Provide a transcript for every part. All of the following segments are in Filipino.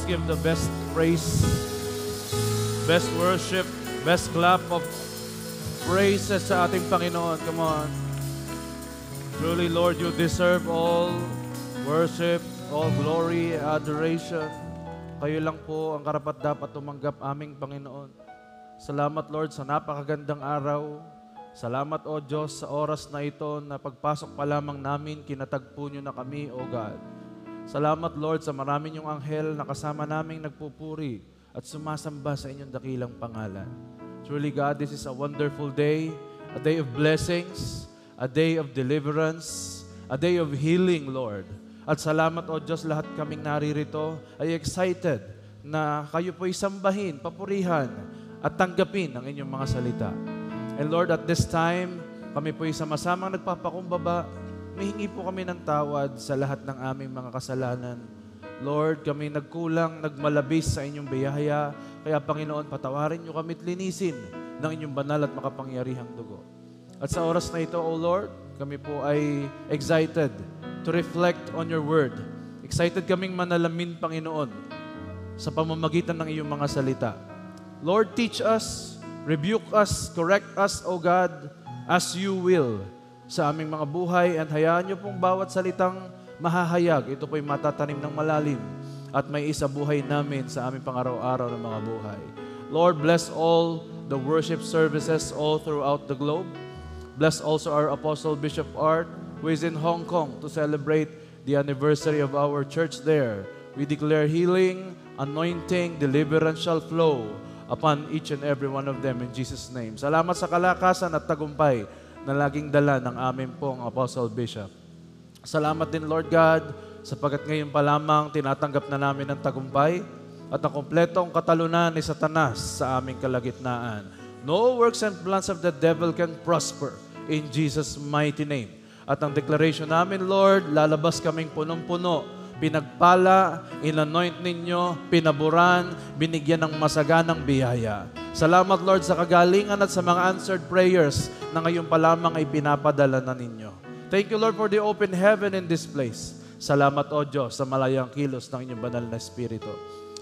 give the best praise, best worship, best clap of praises sa ating Panginoon. Come on. Truly, Lord, you deserve all worship, all glory, adoration. Kayo lang po ang karapat-dapat tumanggap aming Panginoon. Salamat, Lord, sa napakagandang araw. Salamat, O Diyos, sa oras na ito na pagpasok pa lamang namin, kinatagpo niyo na kami, O God. Salamat, Lord, sa marami niyong anghel na kasama naming nagpupuri at sumasamba sa inyong dakilang pangalan. Truly, God, this is a wonderful day, a day of blessings, a day of deliverance, a day of healing, Lord. At salamat, O Diyos, lahat kaming naririto ay excited na kayo po'y sambahin, papurihan, at tanggapin ang inyong mga salita. And Lord, at this time, kami po'y sama-samang nagpapakumbaba, mihingi po kami ng tawad sa lahat ng aming mga kasalanan. Lord, kami nagkulang, nagmalabis sa inyong biyaya, kaya Panginoon, patawarin niyo kami at linisin ng inyong banal at makapangyarihang dugo. At sa oras na ito, O Lord, kami po ay excited to reflect on your word. Excited kaming manalamin, Panginoon, sa pamamagitan ng iyong mga salita. Lord, teach us, rebuke us, correct us, O God, as you will sa aming mga buhay, and hayaan niyo pong bawat salitang mahahayag, ito po'y matatanim ng malalim at may isabuhay namin sa aming pang-araw-araw ng mga buhay. Lord, bless all the worship services all throughout the globe. Bless also our Apostle Bishop Art, who is in Hong Kong to celebrate the anniversary of our church there. We declare healing, anointing, deliverance shall flow upon each and every one of them in Jesus' name. Salamat sa kalakasan at tagumpay na laging dala ng aming pong Apostle Bishop. Salamat din, Lord God, sapagkat ngayon pa lamang tinatanggap na namin ang tagumpay at ang kompletong katalunan ni Satanas sa aming kalagitnaan. No works and plans of the devil can prosper in Jesus' mighty name. At ang declaration namin, Lord, lalabas kaming punong-puno, pinagpala, in-anoint ninyo, pinaburan, binigyan ng masaganang biyaya. Salamat, Lord, sa kagalingan at sa mga answered prayers na ngayon pa lamang ay pinapadala na ninyo. Thank you, Lord, for the open heaven in this place. Salamat, O Diyos, sa malayang kilos ng inyong banal na Espiritu.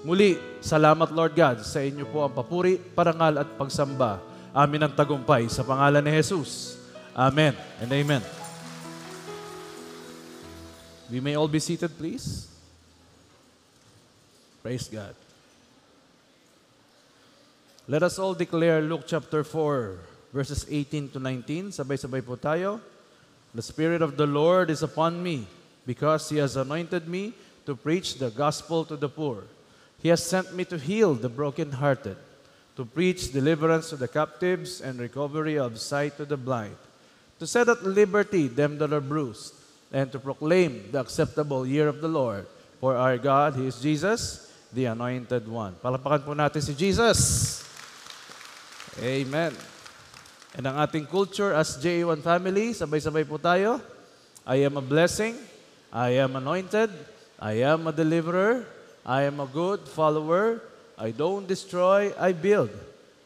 Muli, salamat, Lord God, sa inyo po ang papuri, parangal at pagsamba. Amin ang tagumpay sa pangalan ni Jesus. Amen and amen. We may all be seated, please. Praise God. Let us all declare Luke chapter 4, verses 18 to 19. Sabay-sabay po tayo. The Spirit of the Lord is upon me, because He has anointed me to preach the gospel to the poor. He has sent me to heal the brokenhearted, to preach deliverance to the captives and recovery of sight to the blind, to set at liberty them that are bruised, and to proclaim the acceptable year of the Lord. For our God, He is Jesus, the Anointed One. Palapakan po natin si Jesus. Amen. And ang ating culture as JA1 family, sabay-sabay po tayo. I am a blessing, I am anointed, I am a deliverer, I am a good follower, I don't destroy, I build.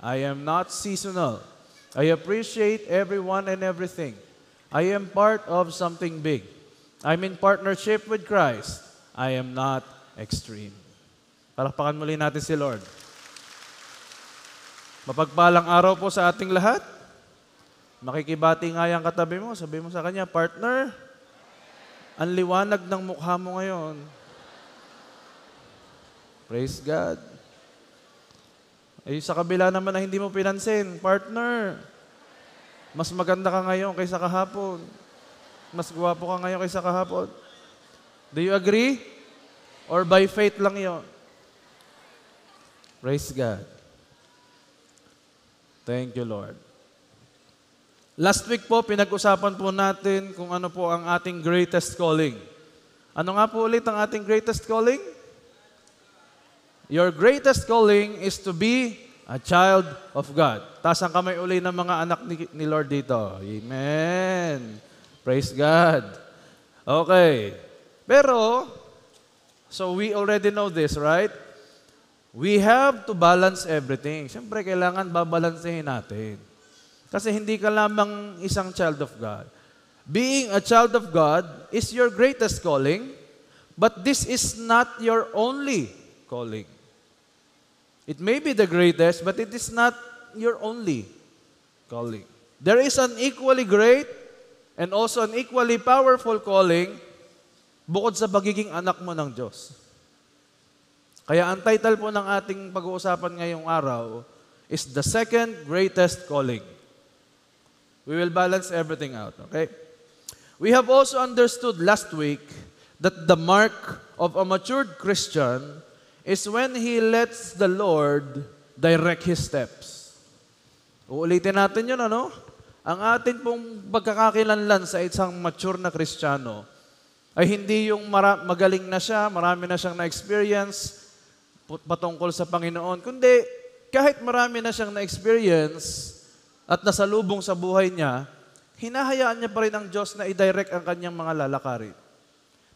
I am not seasonal. I appreciate everyone and everything. I am part of something big. I'm in partnership with Christ. I am not extreme. Palakpakan muli natin si Lord. Mapagpalang araw po sa ating lahat. Makikibati nga yung katabi mo, sabi mo sa kanya, partner, ang liwanag ng mukha mo ngayon. Praise God. Ay, sa kabila naman na hindi mo pinansin, partner, mas maganda ka ngayon kaysa kahapon. Mas gwapo ka ngayon kaysa kahapon. Do you agree? Or by faith lang yun? Praise God. Thank you, Lord. Last week po, pinag-usapan po natin kung ano po ang ating greatest calling. Ano nga po ulit ang ating greatest calling? Your greatest calling is to be a child of God. Taas ang kamay uli ng mga anak ni Lord dito. Amen. Praise God. Okay. Pero, so we already know this, right? We have to balance everything. Siyempre, kailangan babalansehin natin. Kasi hindi ka lamang isang child of God. Being a child of God is your greatest calling, but this is not your only calling. It may be the greatest, but it is not your only calling. There is an equally great and also an equally powerful calling bukod sa pagiging anak mo ng Diyos. Kaya ang title po ng ating pag-uusapan ngayong araw is the second greatest calling. We will balance everything out, okay? We have also understood last week that the mark of a matured Christian is when he lets the Lord direct his steps. Uulitin natin yun, ano? Ang atin pong pagkakakilanlan sa isang mature na Kristiyano ay hindi yung magaling na siya, marami na siyang na-experience patungkol sa Panginoon, kundi kahit marami na siyang na-experience at nasalubong sa buhay niya, hinahayaan niya pa rin ang Diyos na i-direct ang kanyang mga lalakarin.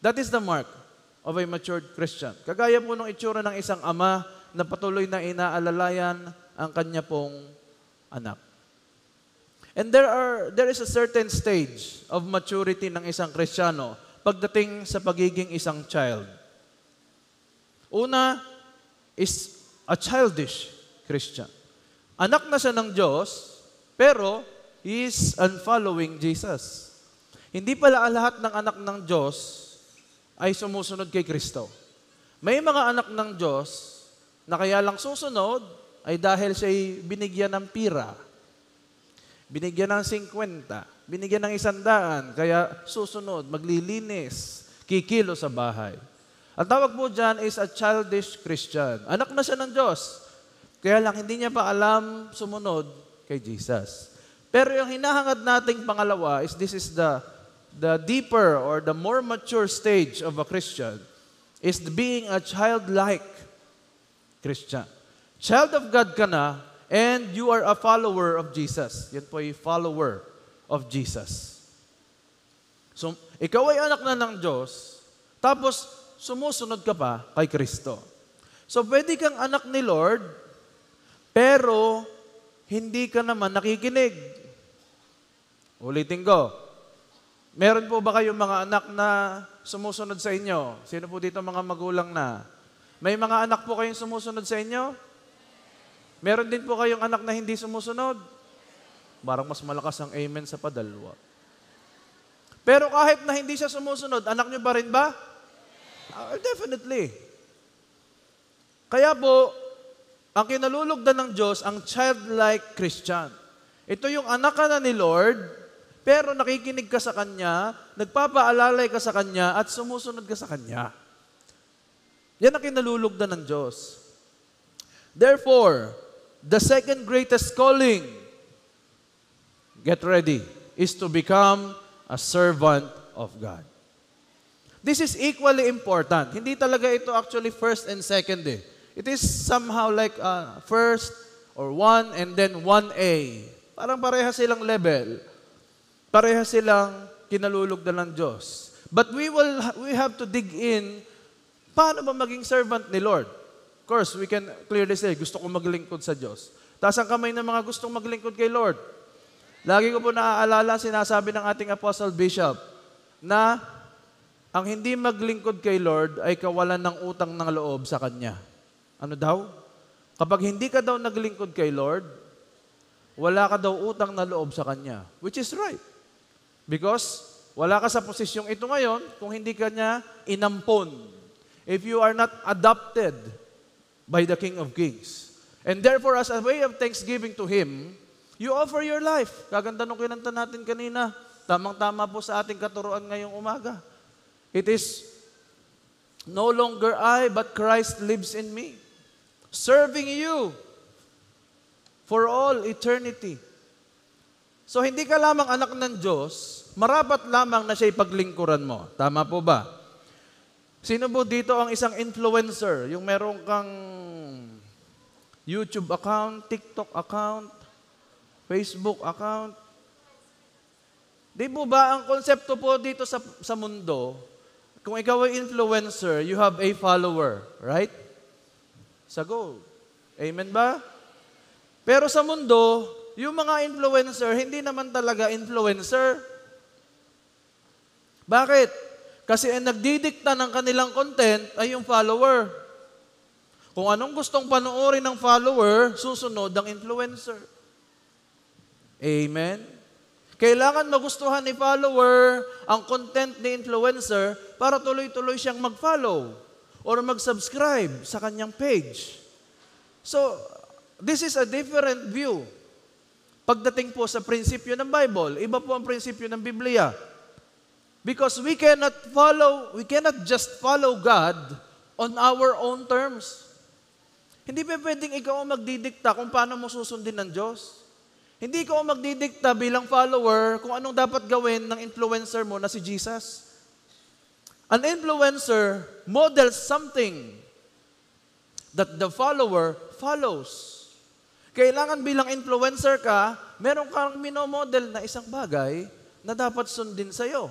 That is the mark of a matured Christian. Kagaya po ng itsura ng isang ama na patuloy na inaalalayan ang kanya pong anak. And there is a certain stage of maturity ng isang Kristiyano pagdating sa pagiging isang child. Una is a childish Christian. Anak na siya ng Diyos, pero he is unfollowing Jesus. Hindi pala lahat ng anak ng Diyos ay sumusunod kay Kristo. May mga anak ng Diyos na kaya lang susunod ay dahil siya'y binigyan ng pira, binigyan ng 50, binigyan ng 100, kaya susunod, maglilinis, kikilo sa bahay. Ang tawag po dyan is a childish Christian. Anak na siya ng Diyos, kaya lang hindi niya pa alam sumunod kay Jesus. Pero yung hinahangad nating pangalawa is this is the deeper or the more mature stage of a Christian is being a childlike Christian. Child of God ka na and you are a follower of Jesus. Yan po ay follower of Jesus. So, ikaw ay anak na ng Diyos, tapos sumusunod ka pa kay Kristo. So, pwede kang anak ni Lord, pero hindi ka naman nakikinig. Ulitin ko. Meron po ba kayong mga anak na sumusunod sa inyo? Sino po dito mga magulang na? May mga anak po kayong sumusunod sa inyo? Meron din po kayong anak na hindi sumusunod? Parang mas malakas ang amen sa padalwa. Pero kahit na hindi siya sumusunod, anak niyo pa rin ba? Definitely. Kaya po, ang kinalulugdan ng Diyos, ang childlike Christian. Ito yung anak ka na ni Lord, pero nakikinig ka sa Kanya, nagpapaalalay ka sa Kanya, at sumusunod ka sa Kanya. Yan ang kinalulugdan ng Diyos. Therefore, the second greatest calling, get ready, is to become a servant of God. This is equally important. Hindi talaga ito actually first and second eh. It is somehow like first or 1 and then 1A. Parang pareha silang level. Pareha silang kinalulugdan ng Diyos. But we have to dig in, paano ba maging servant ni Lord? Of course, we can clearly say, gusto ko maglingkod sa Diyos. Taas ang kamay ng mga gustong maglingkod kay Lord. Lagi ko po naaalala, sinasabi ng ating Apostle Bishop, na ang hindi maglingkod kay Lord ay kawalan ng utang ng loob sa Kanya. Ano daw? Kapag hindi ka daw naglingkod kay Lord, wala ka daw utang na loob sa Kanya. Which is right. Because wala ka sa posisyong ito ngayon kung hindi ka niya inampon. If you are not adopted by the King of Kings. And therefore, as a way of thanksgiving to Him, you offer your life. Kaganda nung kinanta natin kanina. Tamang-tama po sa ating katuruan ngayong umaga. It is no longer I, but Christ lives in me. Serving you for all eternity. So, hindi ka lamang anak ng Diyos, marapat lamang na siya'y paglingkuran mo. Tama po ba? Sino po dito ang isang influencer? Yung meron kang YouTube account, TikTok account, Facebook account. Di po ba ang konsepto po dito sa mundo, kung ikaw ay influencer, you have a follower, right? Sagot. Amen ba? Pero sa mundo, yung mga influencer, hindi naman talaga influencer. Bakit? Kasi ang nagdidikta ng kanilang content ay yung follower. Kung anong gustong panoorin ng follower, susunod ang influencer. Amen? Kailangan magustuhan ni follower ang content ni influencer para tuloy-tuloy siyang mag-follow or mag-subscribe sa kanyang page. So, this is a different view. Pagdating po sa prinsipyo ng Bible, iba po ang prinsipyo ng Biblia. Because we cannot just follow God on our own terms. Hindi pa pwedeng ikaw ang magdidikta kung paano mo susundin ng Diyos. Hindi ikaw ang magdidikta bilang follower kung anong dapat gawin ng influencer mo na si Jesus. An influencer models something that the follower follows. Kailangan bilang influencer ka, meron kang minomodel na isang bagay na dapat sundin sa'yo.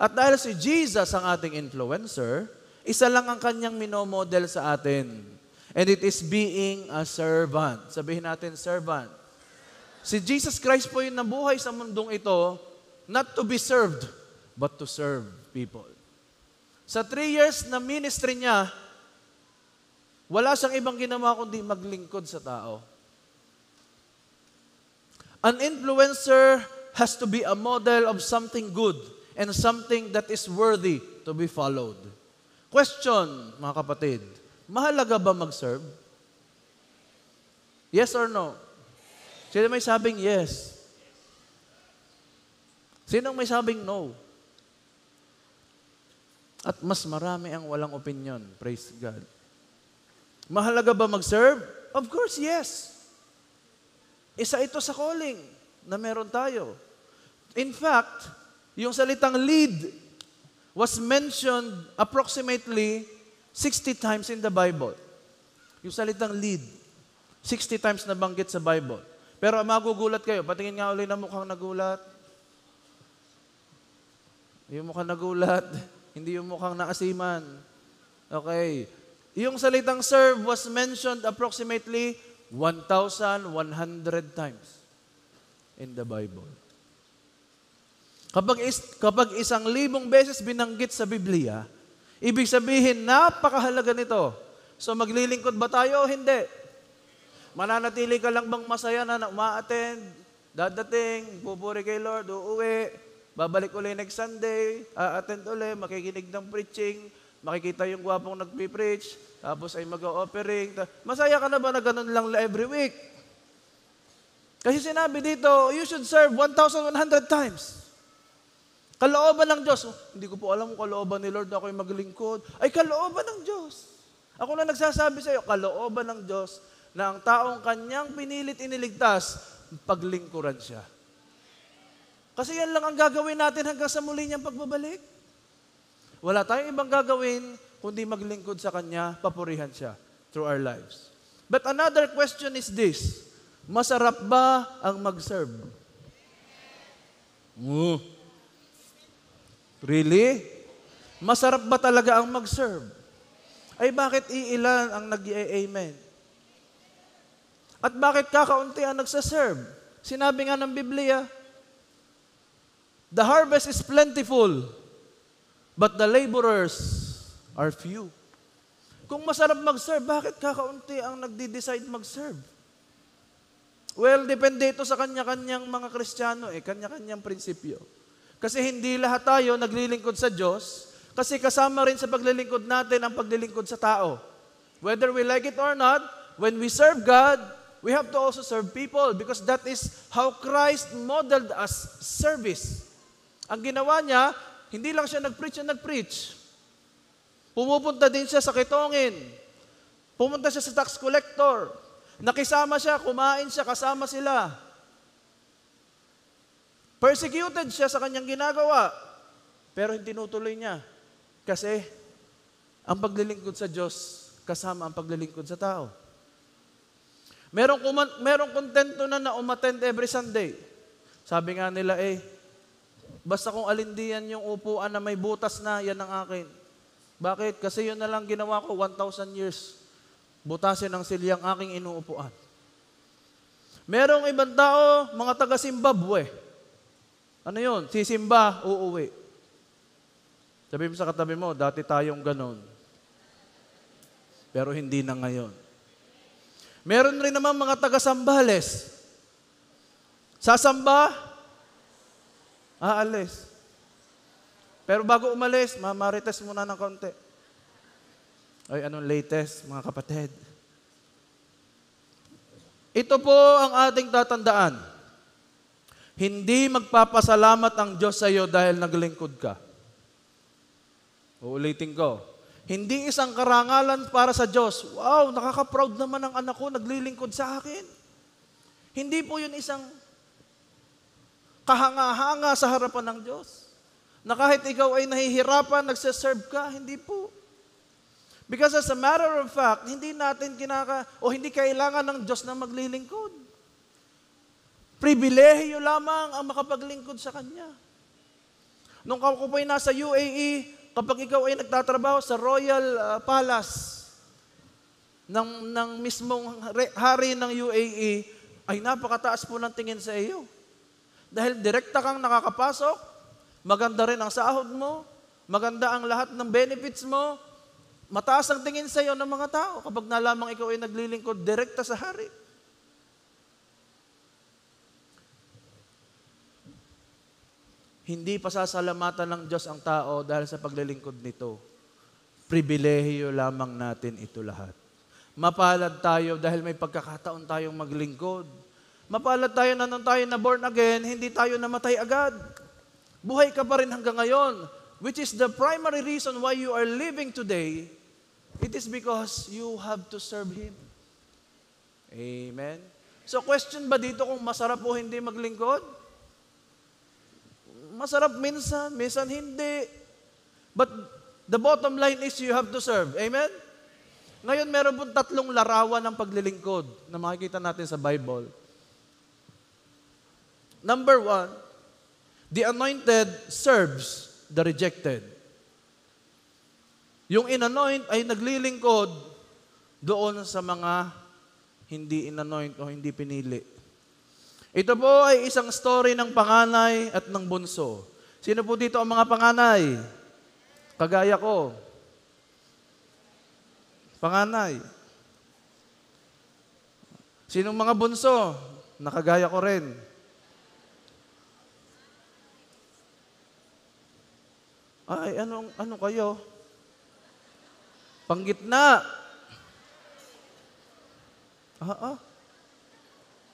At dahil si Jesus ang ating influencer, isa lang ang kanyang minomodel sa atin. And it is being a servant. Sabihin natin, servant. Si Jesus Christ po yung nabuhay sa mundong ito, not to be served, but to serve people. Sa 3 years na ministry niya, wala siyang ibang ginawa kundi maglingkod sa tao. An influencer has to be a model of something good and something that is worthy to be followed. Question, mga kapatid, mahalaga ba mag-serve? Yes or no? Sino may sabing yes? Sinong may sabing no? At mas marami ang walang opinion. Praise God. Mahalaga ba mag-serve? Of course, yes. Isa ito sa calling na meron tayo. In fact, yung salitang lead was mentioned approximately 60 times in the Bible. Yung salitang lead, 60 times nabanggit sa Bible. Pero magugulat kayo. Patingin nga ulit na mukhang nagulat. Yung mukhang nagulat, hindi yung mukhang naasiman. Okay. Yung salitang serve was mentioned approximately 1,100 times in the Bible. Kapag 1,000 beses binanggit sa Biblia, ibig sabihin, napakahalaga nito. So maglilingkod ba tayo o hindi? Mananatili ka lang bang masaya na uma-attend, dadating, pupuri kay Lord, uuwi, babalik uli next Sunday, attend uli, makikinig ng preaching, makikita yung gwapong nagpipreach, tapos ay mag-offering. Masaya ka na ba na ganun lang every week? Kasi sinabi dito, you should serve 1,100 times. Kalooban ng Diyos. Hindi ko po alam kung kalooban ni Lord na ako'y maglingkod. Ay, kalooban ng Diyos. Ako na nagsasabi sa iyo, kalooban ng Diyos na ang taong kanyang pinilit iniligtas, paglingkuran siya. Kasi yan lang ang gagawin natin hanggang sa muli niyang pagbabalik. Wala tayong ibang gagawin kundi maglingkod sa Kanya, papurihan siya through our lives. But another question is this, masarap ba ang mag-serve? Really? Masarap ba talaga ang mag-serve? Ay bakit iilan ang nag-amen? At bakit kakaunti ang nagsaserve? Sinabi nga ng Biblia, the harvest is plentiful, but the laborers are few. Kung masarap mag-serve, bakit kakaunti ang nagdi-decide mag-serve? Well, depende ito sa kanya-kanyang mga Kristiyano, kanya-kanyang prinsipyo. Kasi hindi lahat tayo naglilingkod sa Diyos, kasi kasama rin sa paglilingkod natin ang paglilingkod sa tao. Whether we like it or not, when we serve God, we have to also serve people because that is how Christ modeled us service. Ang ginawa niya, hindi lang siya nag-preach. Pumupunta din siya sa kitongin. Pumunta siya sa tax collector. Nakisama siya, kumain siya, kasama sila. Persecuted siya sa kanyang ginagawa. Pero hindi tinutuloy niya. Kasi ang paglilingkod sa Diyos, kasama ang paglilingkod sa tao. Merong kontento na umattend every Sunday. Sabi nga nila, basta kung alindiyan yung upuan na may butas na, yan ang akin. Bakit? Kasi yun na lang ginawa ko 1,000 years. Butasin ng silyang aking inuupuan. Merong ibang tao, mga taga-Zimbabwe. Ano yun? Sisimba, uuwi. Sabi mo sa katabi mo, dati tayong ganon. pero hindi na ngayon. Meron rin naman mga taga-Sambales. Sasamba, aalis. Pero bago umalis, marites muna ng konti. Ay, anong latest, mga kapatid? Ito po ang ating tatandaan. Hindi magpapasalamat ang Diyos sa iyo dahil naglingkod ka. Uulitin ko. Hindi isang karangalan para sa Diyos. Wow, nakaka-proud naman ang anak ko, naglilingkod sa akin. Hindi po yun isang kahanga-hanga sa harapan ng Diyos. Na kahit ikaw ay nahihirapan, nagsaserve ka, hindi po. Because as a matter of fact, hindi natin hindi kailangan ng Diyos na maglilingkod. Pribilehiyo lamang ang makapaglingkod sa Kanya. Nung ako po'y nasa UAE, kapag ikaw ay nagtatrabaho sa Royal Palace ng mismong hari ng UAE, ay napakataas po ng tingin sa iyo. Dahil direkta kang nakakapasok, maganda rin ang sahod mo, maganda ang lahat ng benefits mo, mataas ang tingin sa iyo ng mga tao kapag nalamang ikaw ay naglilingkod direkta sa hari. Hindi pasasalamatan ng Diyos ang tao dahil sa paglilingkod nito. Pribilehiyo lamang natin ito lahat. Mapalad tayo dahil may pagkakataon tayong maglingkod. Mapalad tayo na nung tayo na born again, hindi tayo namatay agad. Buhay ka pa rin hanggang ngayon, which is the primary reason why you are living today. It is because you have to serve Him. Amen? So question ba dito kung masarap o hindi maglingkod? Masarap minsan, minsan hindi. But the bottom line is you have to serve. Amen? Ngayon, meron po 3 larawan ng paglilingkod na makikita natin sa Bible. Number 1, the anointed serves the rejected. Yung inanoint ay naglilingkod doon sa mga hindi inanoint o hindi pinili. Ito po ay isang story ng panganay at ng bunso. Sino po dito ang mga panganay? Kagaya ko. Panganay. Sinong mga bunso? Nakagaya ko rin. Ay, ano kayo? Panggitna.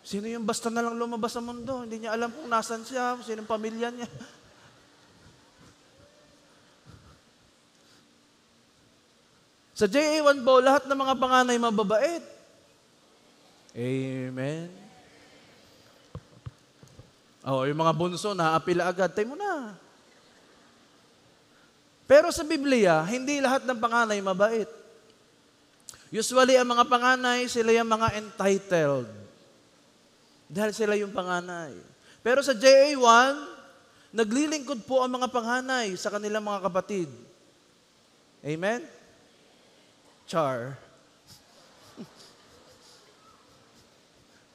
Sino yung basta na lang lumabas sa mundo? Hindi niya alam kung nasan siya, sinong pamilya niya. Sa JA1 po, lahat ng mga panganay mababait. Amen. Yung mga bunso, naapila agad. Tayo mo na. Pero sa Biblia, hindi lahat ng panganay mabait. Usually, ang mga panganay, sila yung mga entitled. Dahil sila yung panganay. Pero sa JA1, naglilingkod po ang mga panganay sa kanilang mga kapatid. Amen? Char.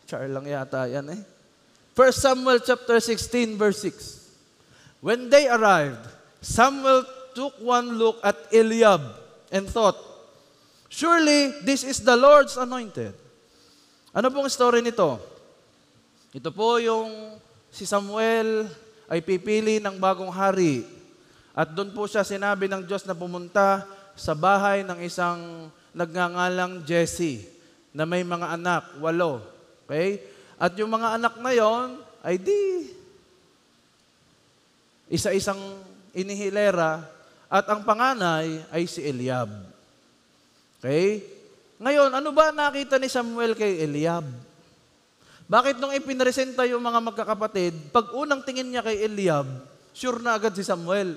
Char lang yata yan 1 Samuel chapter 16 verse 6. When they arrived, Samuel took one look at Eliab and thought, surely this is the Lord's anointed. Ano pong story nito? Ito po yung si Samuel ay pipili ng bagong hari. At doon po siya sinabi ng Diyos na pumunta sa bahay ng isang nagngangalang Jesse na may mga anak, 8. Okay? At yung mga anak na yon ay isa-isang inihilera at ang panganay ay si Eliab. Okay? Ngayon, ano ba nakita ni Samuel kay Eliab? Bakit nung ipinresenta yung mga magkakapatid, pag unang tingin niya kay Eliab, sure na agad si Samuel.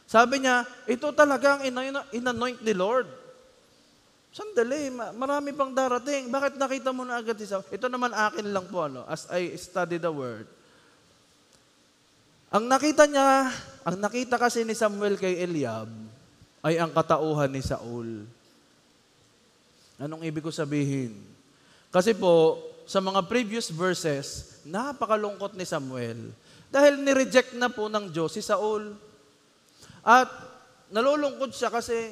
Sabi niya, ito talaga ang inanoint ni Lord. Sandali, marami pang darating. Bakit nakita mo na agad si Samuel? Ito naman akin lang po, as I study the word. Ang nakita kasi ni Samuel kay Eliab, ay ang katauhan ni Saul. Anong ibig ko sabihin? Kasi po, sa mga previous verses, napakalungkot ni Samuel dahil nireject na po ng Diyos si Saul. At nalulungkot siya kasi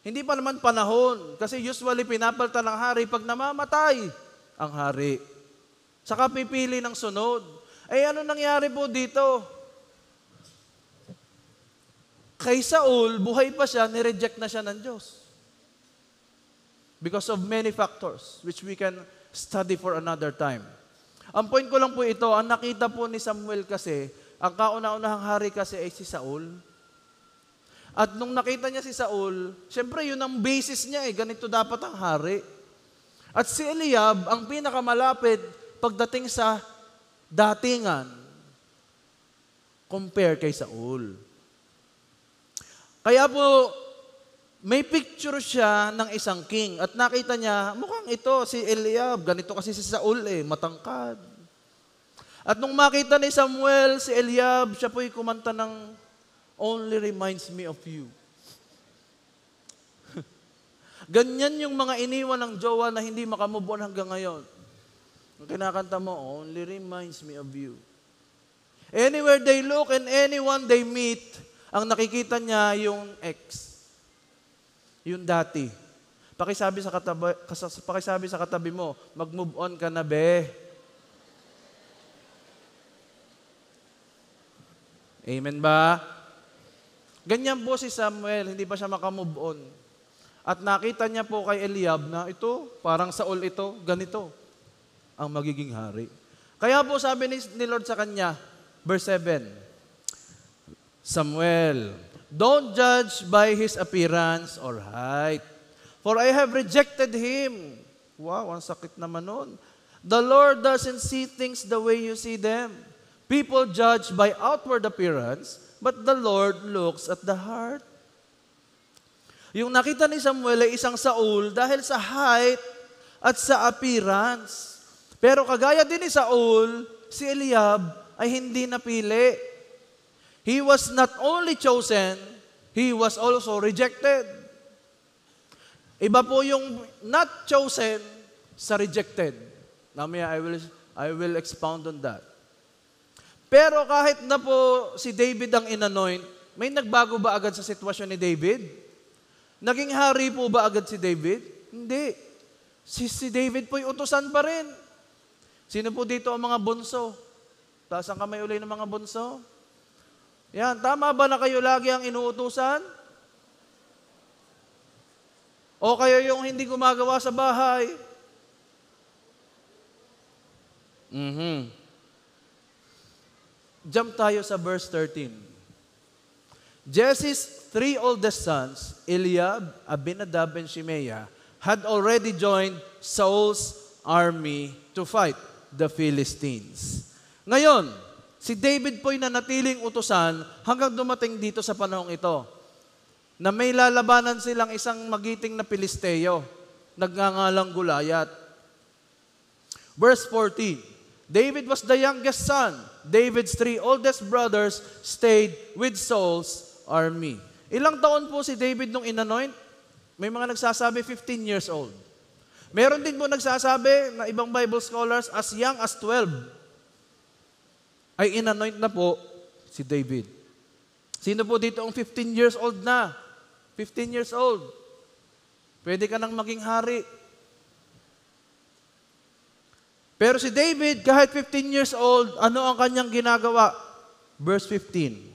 Hindi pa naman panahon. Kasi usually pinapalitan ng hari pag namamatay ang hari. Saka pipili ng sunod. Eh ano nangyari po dito? Kay Saul, buhay pa siya, nireject na siya ng Diyos. Because of many factors, which we can study for another time. Ang point ko lang po ito, ang nakita po ni Samuel kasi, ang kauna-unahang hari kasi ay si Saul. At nung nakita niya si Saul, syempre yun ang basis niya ganito dapat ang hari. At si Eliab, ang pinakamalapit pagdating sa datingan, compare kay Saul. Kaya po, may picture siya ng isang king at nakita niya, mukhang ito, si Eliab, ganito kasi si Saul matangkad. At nung makita ni Samuel si Eliab, siya po'y kumanta ng Only Reminds Me of You. Ganyan yung mga iniwan ng jowa na hindi makamove on hanggang ngayon. Ang kinakanta mo, Only Reminds Me of You. Anywhere they look and anyone they meet, ang nakikita niya yung ex. Yung dati. Pakisabi sa katabi mo, mag-move on ka na, be. Amen ba? Ganyan po si Samuel, hindi pa siya makamove on. At nakita niya po kay Eliab na ito, parang Saul ito, ganito ang magiging hari. Kaya po sabi ni Lord sa kanya, verse 7, Samuel, don't judge by his appearance or height, for I have rejected him. Wow, ang sakit naman nun. The Lord doesn't see things the way you see them. People judge by outward appearance, but the Lord looks at the heart. Yung nakita ni Samuel ay isang Saul dahil sa height at sa appearance. Pero kagaya din ni Saul, si Eliab ay hindi napili. He was not only chosen, he was also rejected. Iba po yung not chosen sa rejected. Mamaya I will expound on that. Pero kahit na po si David ang inanoint, may nagbago ba agad sa sitwasyon ni David? Naging hari po ba agad si David? Hindi. Si David po'y utusan pa rin. Sino po dito ang mga bunso? Taas ang kamay uli ng mga bunso. Yan, tama ba na kayo lagi ang inuutusan? O kayo yung hindi gumagawa sa bahay? Jump tayo sa verse 13. Jesse's 3 oldest sons, Eliab, Abinadab, and Shimea, had already joined Saul's army to fight the Philistines. Ngayon, si David po'y nanatiling utusan hanggang dumating dito sa panahong ito, na may lalabanan silang isang magiting na Pilisteo, nagngangalang Goliath. Verse 14, David was the youngest son. David's 3 oldest brothers stayed with Saul's army. Ilang taon po si David nung inanoint? May mga nagsasabi 15 years old. Meron din po nagsasabi na ibang Bible scholars as young as 12 ay inanoint na po si David. Sino po dito ang 15 years old na? 15 years old. Pwede ka nang maging hari. Pero si David, kahit 15 years old, ano ang kanyang ginagawa? Verse 15.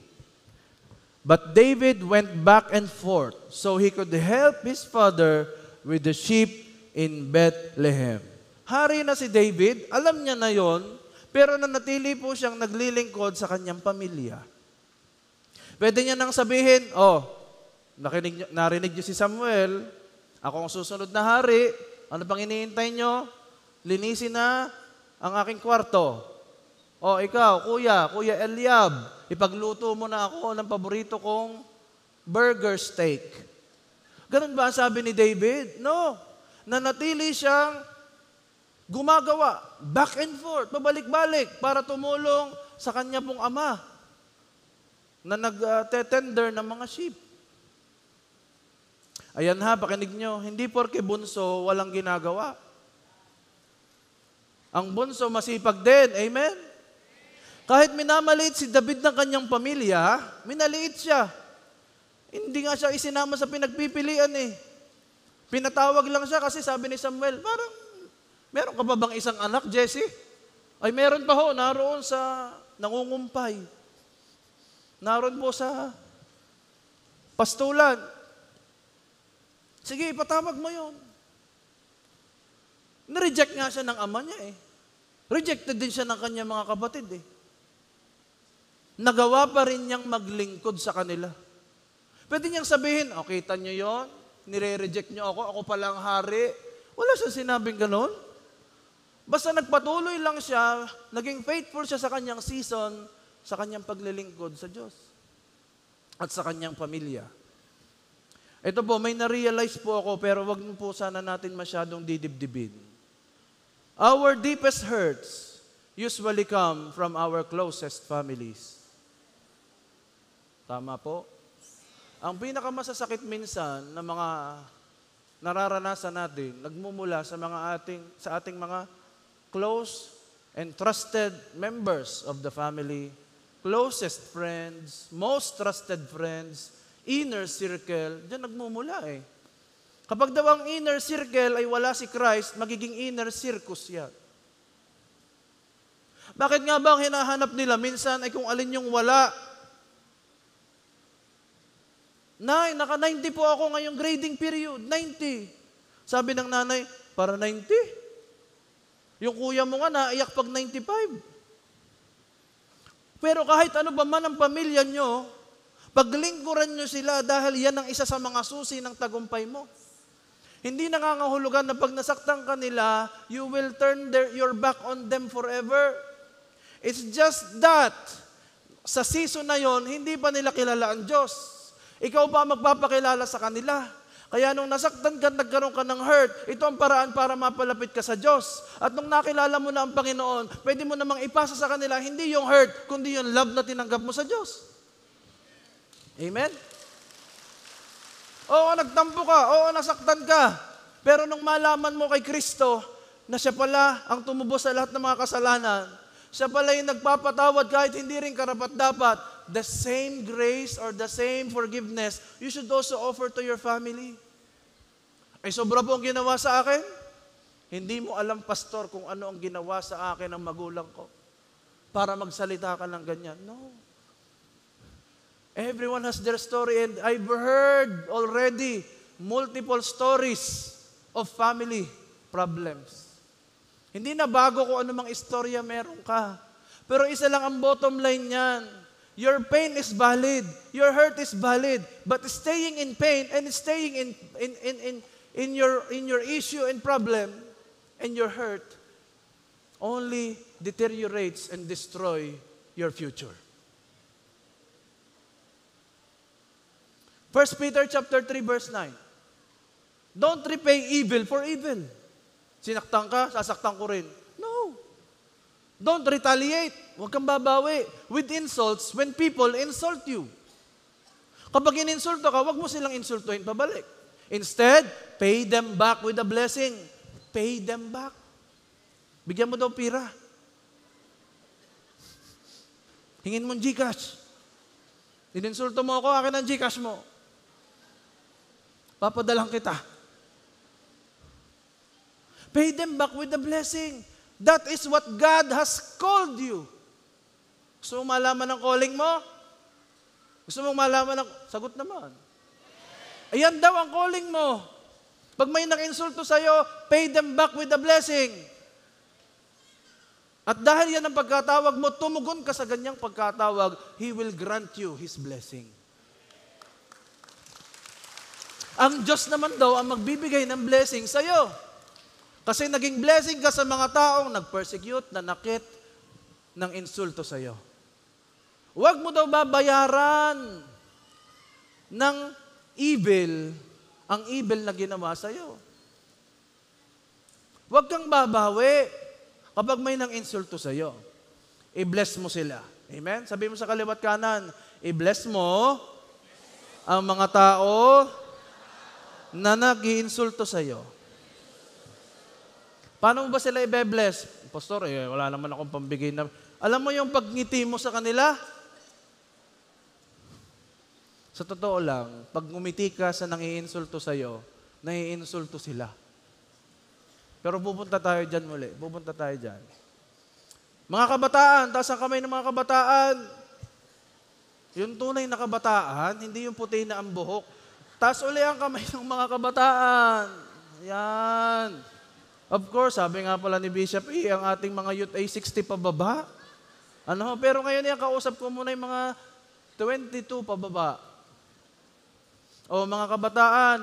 But David went back and forth so he could help his father with the sheep in Bethlehem. Hari na si David, alam niya na yon, pero nanatili po siyang naglilingkod sa kanyang pamilya. Pwede niya nang sabihin, narinig niyo si Samuel, ako ang susunod na hari, ano pang iniintay niyo? Linisin na ang aking kwarto. Ikaw, Kuya Eliab, ipagluto mo na ako ng paborito kong burger steak. Ganun ba ang sabi ni David? No. Nanatili siyang gumagawa, back and forth, pabalik-balik, para tumulong sa kanya pong ama na nag-tender ng mga sheep. Ayan pakinig nyo, hindi porke bunso walang ginagawa. Ang bunso masipag din. Amen? Kahit minamaliit si David ng kanyang pamilya, minaliit siya. Hindi nga siya isinama sa pinagpipilian eh. Pinatawag lang siya kasi sabi ni Samuel, parang, meron ka ba bang isang anak, Jesse? Ay, meron pa ho, naroon sa nangungumpay. Naroon po sa pastulan. Sige, ipatawag mo yon. Na-reject nga siya ng ama niya eh. Rejected din siya ng kanyang mga kapatid eh. Nagawa pa rin niyang maglingkod sa kanila. Pwede niyang sabihin, kita niyo yon, nire-reject niyo ako palang hari. Wala siyang sinabing ganon. Basta nagpatuloy lang siya, naging faithful siya sa kanyang season, sa kanyang paglilingkod sa Diyos at sa kanyang pamilya. Ito po, may na-realize po ako, pero wag po sana natin masyadong didibdibin. Our deepest hurts usually come from our closest families. Tama po? Ang pinakamasasakit minsan na mga nararanasan natin, nagmumula sa ating mga close and trusted members of the family, closest friends, most trusted friends, inner circle, diyan nagmumula eh. Kapag daw ang inner circle ay wala si Christ, magiging inner circus yan. Bakit nga ba ang hinahanap nila? Minsan ay kung alin yung wala. Nay, naka-90 po ako ngayong grading period. 90. Sabi ng nanay, para 90? Yung kuya mo nga naiyak pag 95. Pero kahit ano ba man ang pamilya nyo, paglingkuran nyo sila dahil yan ang isa sa mga susi ng tagumpay mo. Hindi nangangahulugan na pag nasaktan ka nila, you will turn your back on them forever. It's just that, sa season na yon, hindi pa nila kilala ang Diyos. Ikaw pa magpapakilala sa kanila. Kaya nung nasaktan ka, nagkaroon ka ng hurt, ito ang paraan para mapalapit ka sa Diyos. At nung nakilala mo na ang Panginoon, pwede mo namang ipasa sa kanila, hindi yung hurt, kundi yung love na tinanggap mo sa Diyos. Amen? Oo, nagtampo ka. Oo, nasaktan ka. Pero nung malaman mo kay Kristo na siya pala ang tumubos sa lahat ng mga kasalanan, siya pala yung nagpapatawad kahit hindi rin karapat-dapat, the same grace or the same forgiveness, you should also offer to your family. Ay, sobra po ang ginawa sa akin? Hindi mo alam, pastor, kung ano ang ginawa sa akin ng magulang ko para magsalita ka ng ganyan. No. Everyone has their story, and I've heard already multiple stories of family problems. Hindi na bago kung ano mang istorya meron ka. Pero isa lang ang bottom line niyan. Your pain is valid. Your hurt is valid. But staying in pain and staying in your issue and problem and your hurt only deteriorates and destroy your future. 1 Peter chapter 3 verse 9. Don't repay evil for evil. Sinaktan ka, sasaktan ko rin. No. Don't retaliate. Huwag kang babawi with insults when people insult you. Kapag ininsulto ka, huwag mo silang insultuhin pabalik. Instead, pay them back with a blessing. Pay them back. Bigyan mo daw pira. Hingin mo Gcash. Ininsulto mo ako, akin ang Gcash mo. Papadalang kita. Pay them back with a blessing. That is what God has called you. Gusto mong malaman ang calling mo? Gusto mong malaman ang... Sagot naman. Ayan daw ang calling mo. Pag may nag-insulto sa'yo, pay them back with a blessing. At dahil yan ang pagkatawag mo, tumugon ka sa ganyang pagkatawag, He will grant you His blessing. Ang Diyos naman daw ang magbibigay ng blessing sa'yo. Kasi naging blessing ka sa mga taong nag-persecute, nanakit, ng insulto sa'yo. Huwag mo daw babayaran ng evil, ang evil na ginawa sa'yo. Huwag kang babawi kapag may nang insulto sa'yo. I-bless mo sila. Amen? Sabi mo sa kaliwat kanan, i-bless mo ang mga tao na nag-iinsulto sa'yo. Paano mo ba sila i-bless? Pastor, wala naman akong pambigay na... Alam mo yung pagngiti mo sa kanila? Sa totoo lang, pag ngumiti ka sa nangiinsulto sa'yo, naiinsulto sila. Pero pupunta tayo dyan muli. Pupunta tayo dyan. Mga kabataan, taas ang kamay ng mga kabataan. Yung tunay na kabataan, hindi yung puti na ang buhok. Taas uli ang kamay ng mga kabataan. Yan. Of course, sabi nga pala ni Bishop ang ating mga youth ay 60 pababa. Pero ngayon yan, kausap ko muna yung mga 22 pababa. O mga kabataan,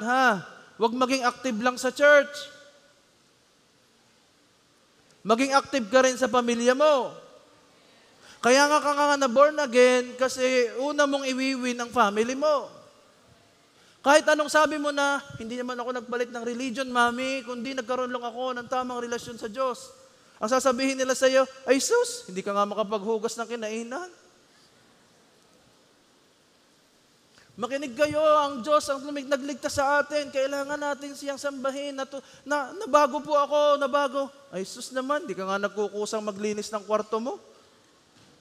huwag maging active lang sa church. Maging active ka rin sa pamilya mo. Kaya nga ka nga na born again kasi una mong iwiwin ang family mo. Kahit anong sabi mo na, hindi naman ako nagpalit ng religion, mami, kundi nagkaroon lang ako ng tamang relasyon sa Diyos. Ang sasabihin nila sa iyo, ay sus, hindi ka nga makapaghugas ng kinainan. Makinig kayo, ang Diyos ang nagligtas sa atin. Kailangan natin siyang sambahin. Nabago po ako, nabago. Ay sus naman, di ka nga nagkukusang maglinis ng kwarto mo.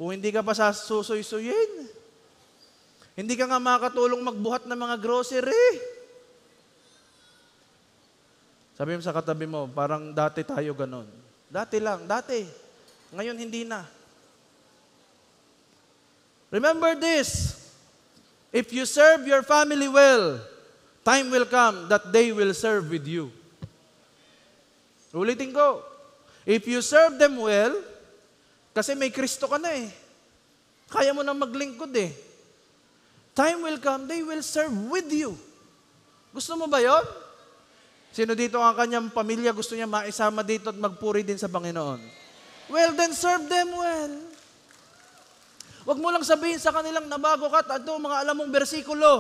Kung hindi ka pa susuy-suyin. Hindi ka nga makatulong magbuhat ng mga grocery. Sabi mo sa katabi mo, parang dati tayo ganon. Dati lang, dati. Ngayon hindi na. Remember this. If you serve your family well, time will come that they will serve with you. Ulitin ko. If you serve them well, kasi may Kristo ka na kaya mo na maglingkod time will come, they will serve with you. Gusto mo ba yon? Sino dito ang kanyang pamilya gusto niya maisama dito at magpuri din sa Panginoon? Well, then serve them well. Huwag mo lang sabihin sa kanilang nabago ka at mga alam mong bersikulo.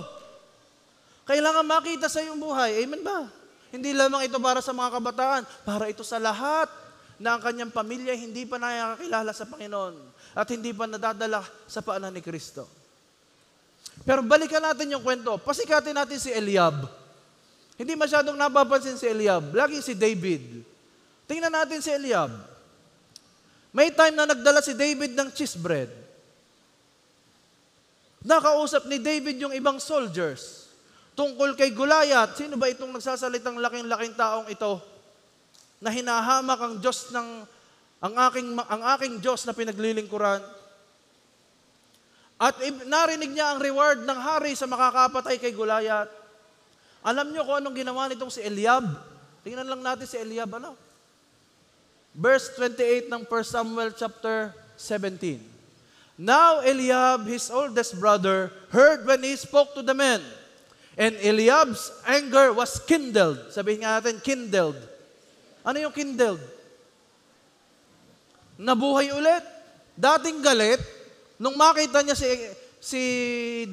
Kailangan makita sa iyong buhay. Amen ba? Hindi lamang ito para sa mga kabataan, para ito sa lahat na ang kanyang pamilya hindi pa nakakilala sa Panginoon at hindi pa nadadala sa paanan ni Kristo. Pero balikan natin yung kwento. Pasikatin natin si Eliab. Hindi masyadong napapansin si Eliab. Lagi si David. Tingnan natin si Eliab. May time na nagdala si David ng cheese bread. Nakausap ni David yung ibang soldiers tungkol kay Goliath. Sino ba itong nagsasalitang laking-laking taong ito na hinahamak ang Diyos ang aking Diyos na pinaglilingkuran? At narinig niya ang reward ng hari sa makakapatay kay Goliath. Alam niyo kung anong ginawa nitong si Eliab? Tingnan lang natin si Eliab. Verse 28 ng 1 Samuel chapter 17. Now Eliab, his oldest brother, heard when he spoke to the men. And Eliab's anger was kindled. Sabihin nga natin, kindled. Ano yung kindled? Nabuhay ulit. Dating galit, nung makita niya si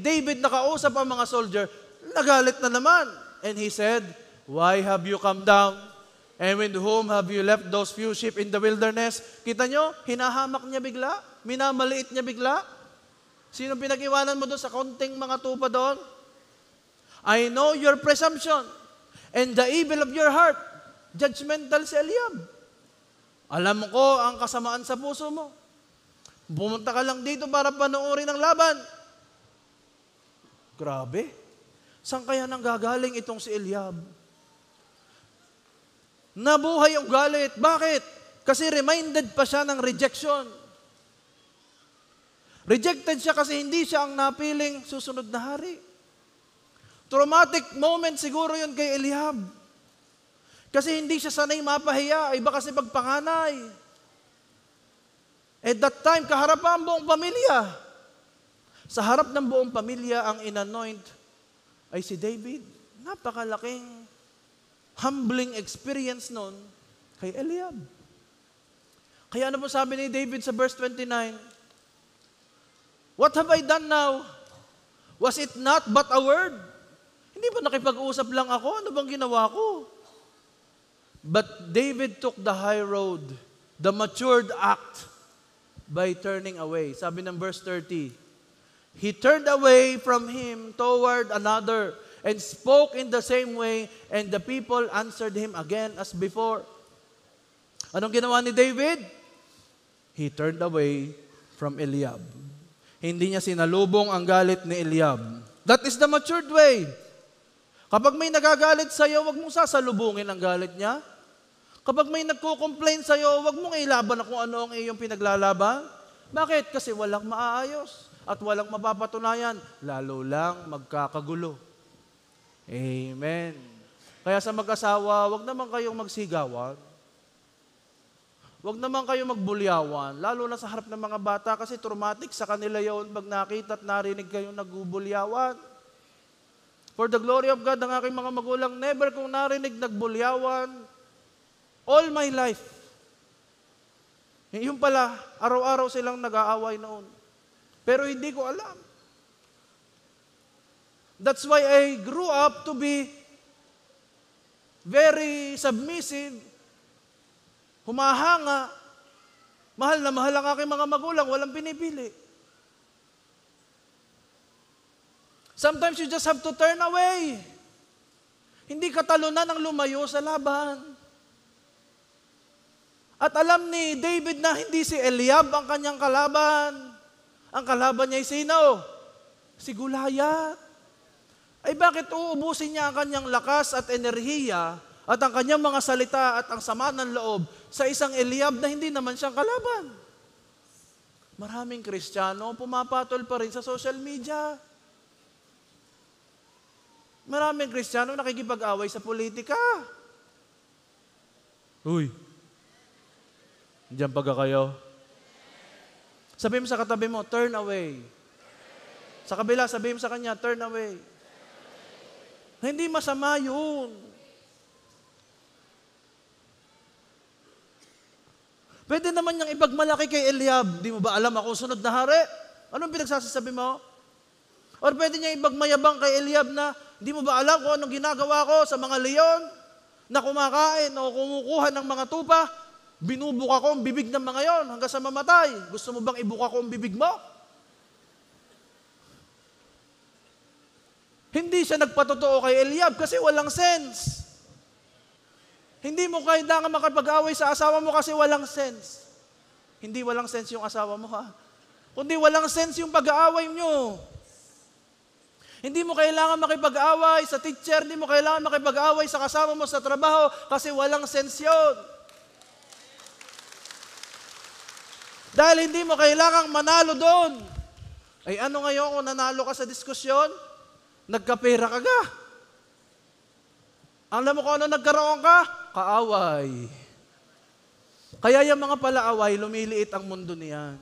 David nakausap ang mga soldier, nagalit na naman. And he said, why have you come down? And with whom have you left those few sheep in the wilderness? Kita nyo, hinahamak niya bigla. Minamaliit niya bigla. Sino pinag-iwanan mo doon sa konting mga tupa doon? I know your presumption and the evil of your heart. Judgmental si Eliab. Alam ko ang kasamaan sa puso mo. Pumunta ka lang dito para panoorin ang laban. Grabe. Saan kaya nang gagaling itong si Eliab? Nabuhay ang galit. Bakit? Kasi reminded pa siya ng rejection. Rejected siya kasi hindi siya ang napiling susunod na hari. Traumatic moment siguro yun kay Eliab. Kasi hindi siya sanay mapahiya, iba kasi pagpanganay. At that time, kaharap ang buong pamilya. Sa harap ng buong pamilya, ang inanoint ay si David. Napakalaking humbling experience nun kay Eliab. Kaya ano po sabi ni David sa verse 29? What have I done now? Was it not but a word? Hindi ba nakipag-usap lang ako? Ano bang ginawa ko? But David took the high road, the matured act, by turning away. Sabi ng verse 30, he turned away from him toward another and spoke in the same way, and the people answered him again as before. Anong ginawa ni David? He turned away from Eliab. Hindi niya sinalubong ang galit ni Eliab. That is the matured way. Kapag may nagagalit sa'yo, huwag mong sasalubungin ang galit niya. Kapag may nagko-complain sa'yo, huwag mong ilaban na kung ano ang iyong pinaglalaban. Bakit? Kasi walang maaayos at walang mapapatunayan. Lalo lang magkakagulo. Amen. Kaya sa mag-asawa, huwag naman kayong magsigawan. Huwag naman kayong magbulyawan, lalo na sa harap ng mga bata kasi traumatic sa kanila yon pag nakita at narinig kayong nagbubulyawan. For the glory of God, ang aking mga magulang, never kong narinig nagbulyawan all my life. Yung pala, araw-araw silang nag-aaway noon. Pero hindi ko alam. That's why I grew up to be very submissive, humahanga, mahal na mahal ang aking mga magulang, walang pinipili. Sometimes you just have to turn away. Hindi ka talunan ng lumayo sa laban. At alam ni David na hindi si Eliab ang kanyang kalaban. Ang kalaban niya ay sino? Si Goliath. Ay bakit uubusin niya ang kanyang lakas at enerhiya at ang kanyang mga salita at ang sama ng loob sa isang Eliab na hindi naman siyang kalaban? Maraming Kristiyano pumapatol pa rin sa social media. Maraming Kristiyano nakikipag-away sa politika. Uy, diyan pagka kayo. Sabihin mo sa katabi mo, turn away. Sa kabila, sabihin mo sa kanya, turn away. Hindi masama yun. Pwede naman niyang ipagmalaki kay Eliab. Di mo ba alam ako sunod na hari? Anong pinagsasabi mo? Or pwede niya ipagmayabang kay Eliab na, di mo ba alam kung anong ginagawa ko sa mga leon na kumakain o kumukuha ng mga tupa? Binubuka ko ang bibig ng mga yon hanggang sa mamatay. Gusto mo bang ibuka ko ang bibig mo? Hindi siya nagpatotoo kay Eliab kasi walang sense. Hindi mo kailangan makapag-away sa asawa mo kasi walang sense. Hindi walang sense yung asawa mo ha. Kundi walang sense yung pag-aaway nyo. Hindi mo kailangan makipag-away sa teacher, hindi mo kailangan makipag-away sa kasama mo sa trabaho kasi walang sense yun. Dahil hindi mo kailangang manalo doon. Ay ano ngayon kung nanalo ka sa diskusyon? Nagkapera ka ga. Alam mo kung ano nagkaroon ka? Kaaway. Kaya yung mga palaaway, lumiliit ang mundo niyan.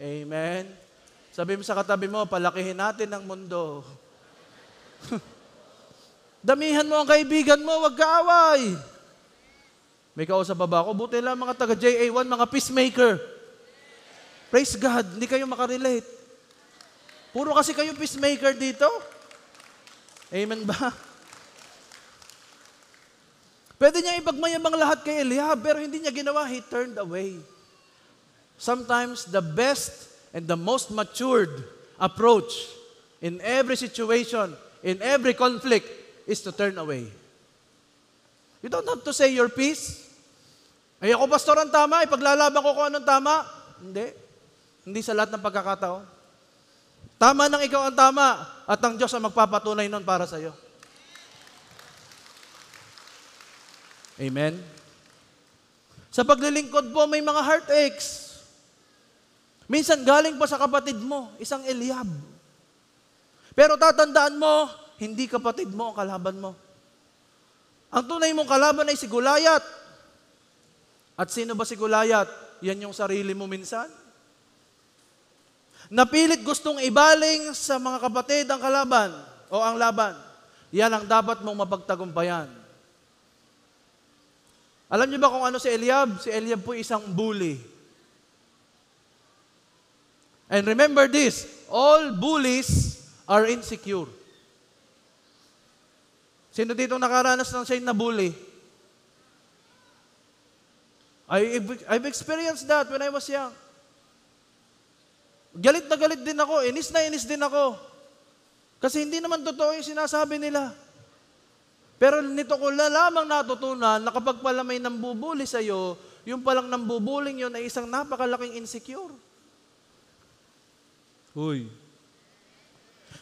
Amen? Sabi mo sa katabi mo, palakihin natin ang mundo. Damihan mo ang kaibigan mo, wag kaaway. May kausap ba ako? Buti lang mga taga JA1, mga peacemaker. Praise God, hindi kayo makarelate. Puro kasi kayo peacemaker dito. Amen ba? Pwede niya ipagmayabang lahat kay Eliab, pero hindi niya ginawa. He turned away. Sometimes the best and the most matured approach in every situation, in every conflict, is to turn away. You don't have to say your piece. Ay ako pastor ang tama, ipaglalaban ko kung anong tama. Hindi. Hindi sa lahat ng pagkakataon. Tama nang ikaw ang tama at ang Diyos ang magpapatunay nun para sa iyo. Amen? Sa paglilingkod po, may mga heartaches. Minsan galing pa sa kapatid mo, isang Eliab. Pero tatandaan mo, hindi kapatid mo ang kalaban mo. Ang tunay mong kalaban ay si Goliath. At sino ba si Goliath? Yan yung sarili mo minsan. Napilit gustong ibaling sa mga kapatid ang kalaban o ang laban. Yan ang dapat mong mapagtagumpayan. Alam niyo ba kung ano si Eliab? Si Eliab po isang bully. And remember this, all bullies are insecure. Sino dito nakaranas ng siya na bully? I've experienced that when I was young. Galit na galit din ako, inis na inis din ako. Kasi hindi naman totoo yung sinasabi nila. Pero nito ko lamang natutunan na kapag pala may nambubuli sa'yo, yung palang nambubuling yun ay isang napakalaking insecure. Uy.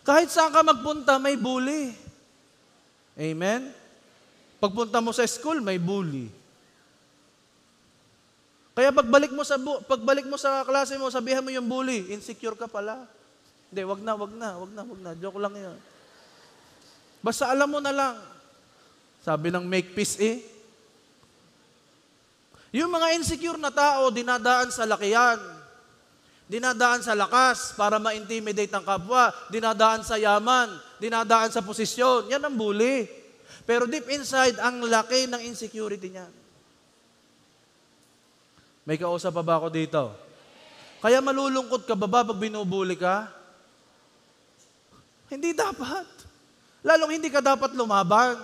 Kahit saan ka magpunta, may bully. Amen? Pagpunta mo sa school, may bully. Kaya pagbalik mo sa klase mo, sabihan mo yung bully, insecure ka pala. Hindi, wag na. Joke lang yan. Basta alam mo na lang. Sabi ng make peace Yung mga insecure na tao, dinadaan sa lakihan. Dinadaan sa lakas para ma-intimidate ang kapwa. Dinadaan sa yaman. Dinadaan sa posisyon. Yan ang bully. Pero deep inside, ang laki ng insecurity niyan. May kausap pa ba ako dito? Kaya malulungkot ka ba pag binubuli ka? Hindi dapat. Lalong hindi ka dapat lumaban.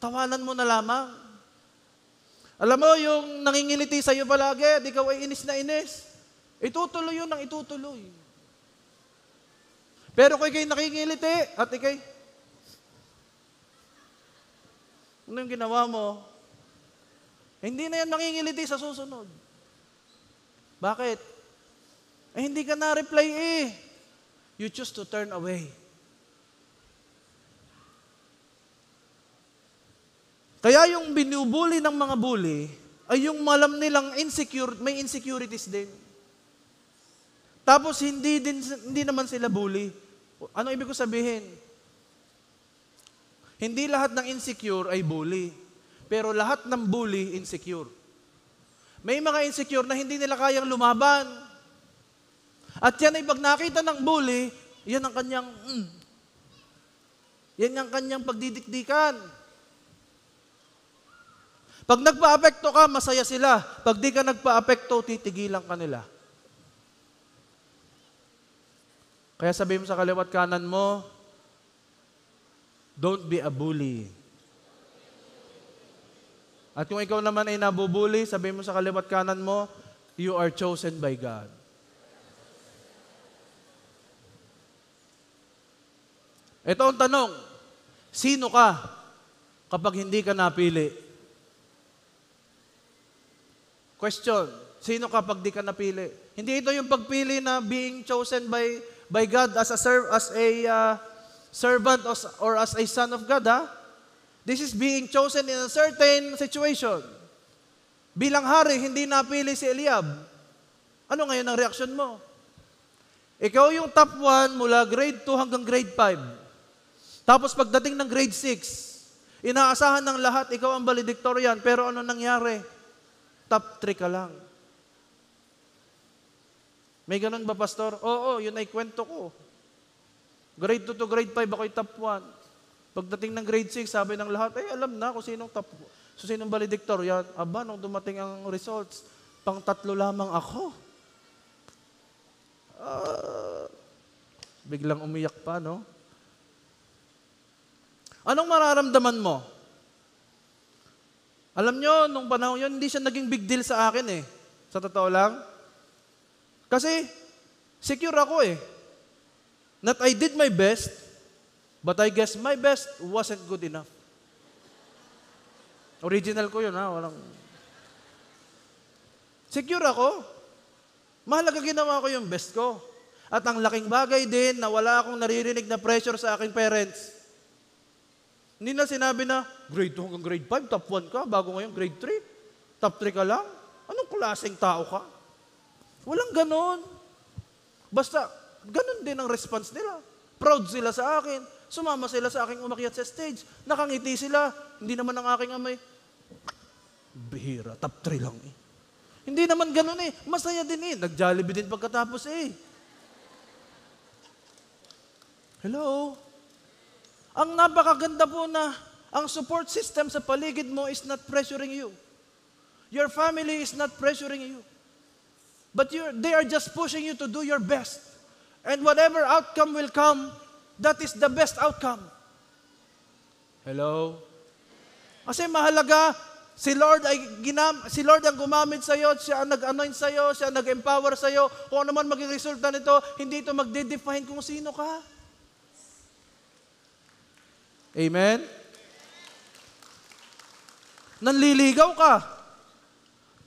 Tawanan mo na lamang. Alam mo, yung nangingiliti sa'yo palagi, at ikaw ay inis na inis. Itutuloy yun ang itutuloy. Pero kung ikay nakingiliti, at ikay, ano yung ginawa mo? Hindi na yan mangingiliti sa susunod. Bakit? Hindi ka na-reply You choose to turn away. Kaya yung binubuli ng mga bully, ay yung malam nilang may insecurities din. Tapos hindi naman sila bully. Ano ibig ko sabihin? Hindi lahat ng insecure ay bully. Pero lahat ng bully, insecure. May mga insecure na hindi nila kayang lumaban. At yan ay pag nakita ng bully, yan ang kanyang pagdidikdikan. Pag nagpa-apekto ka, masaya sila. Pag di ka nagpa-apekto, titigilan ka nila. Kaya sabihin mo sa kaliwat kanan mo, don't be a bully. At kung ikaw naman ay nabubuli, sabihin mo sa kaliwat kanan mo, you are chosen by God. Ito ang tanong, sino ka kapag hindi ka napili? Question, sino ka pag di ka napili? Hindi ito yung pagpili na being chosen by God as a servant or as a son of God, ha? This is being chosen in a certain situation. Bilang hari, hindi napili si Eliab. Ano ngayon ang reaksyon mo? Ikaw yung top 1 mula grade 2 hanggang grade 5. Tapos pagdating ng grade 6, inaasahan ng lahat, ikaw ang valedictorian, pero ano nangyari? Top 3 ka lang. May ganun ba, pastor? Oo, yun ay kwento ko. Grade 2 to grade 5, ako'y top 1. Pagdating ng grade 6, sabi ng lahat, alam na kung sinong sinong valedictorian. Aba, nung dumating ang results, pang 3 lamang ako. Biglang umiyak pa, no? Anong mararamdaman mo? Alam nyo, nung panahon yun, hindi siya naging big deal sa akin Sa totoo lang. Kasi, secure ako Not I did my best, but I guess my best wasn't good enough. Original ko yun, walang... Secure ako. Mahalaga ginawa ko yung best ko. At ang laking bagay din na wala akong naririnig na pressure sa aking parents. Hindi na sinabi na, grade 2 hanggang grade 5, top 1 ka, bago ngayon grade 3, top 3 ka lang. Anong klaseng tao ka? Walang ganon. Basta, ganon din ang response nila. Proud sila sa akin. Sumama sila sa aking umakyat sa stage. Nakangiti sila. Hindi naman ang aking amay. Bihira, top 3 lang Hindi naman ganon Masaya din Nag-Jollibee din pagkatapos Hello? Ang napakaganda po na ang support system sa paligid mo is not pressuring you. Your family is not pressuring you. But they are just pushing you to do your best. And whatever outcome will come, that is the best outcome. Hello? Kasi mahalaga, si Lord ang gumamit sa iyo, siya ang nag-anoint sa iyo, siya ang nag-empower sa iyo. Kung ano man maging resulta nito, hindi ito magde-define kung sino ka. Amen? Nanliligaw ka.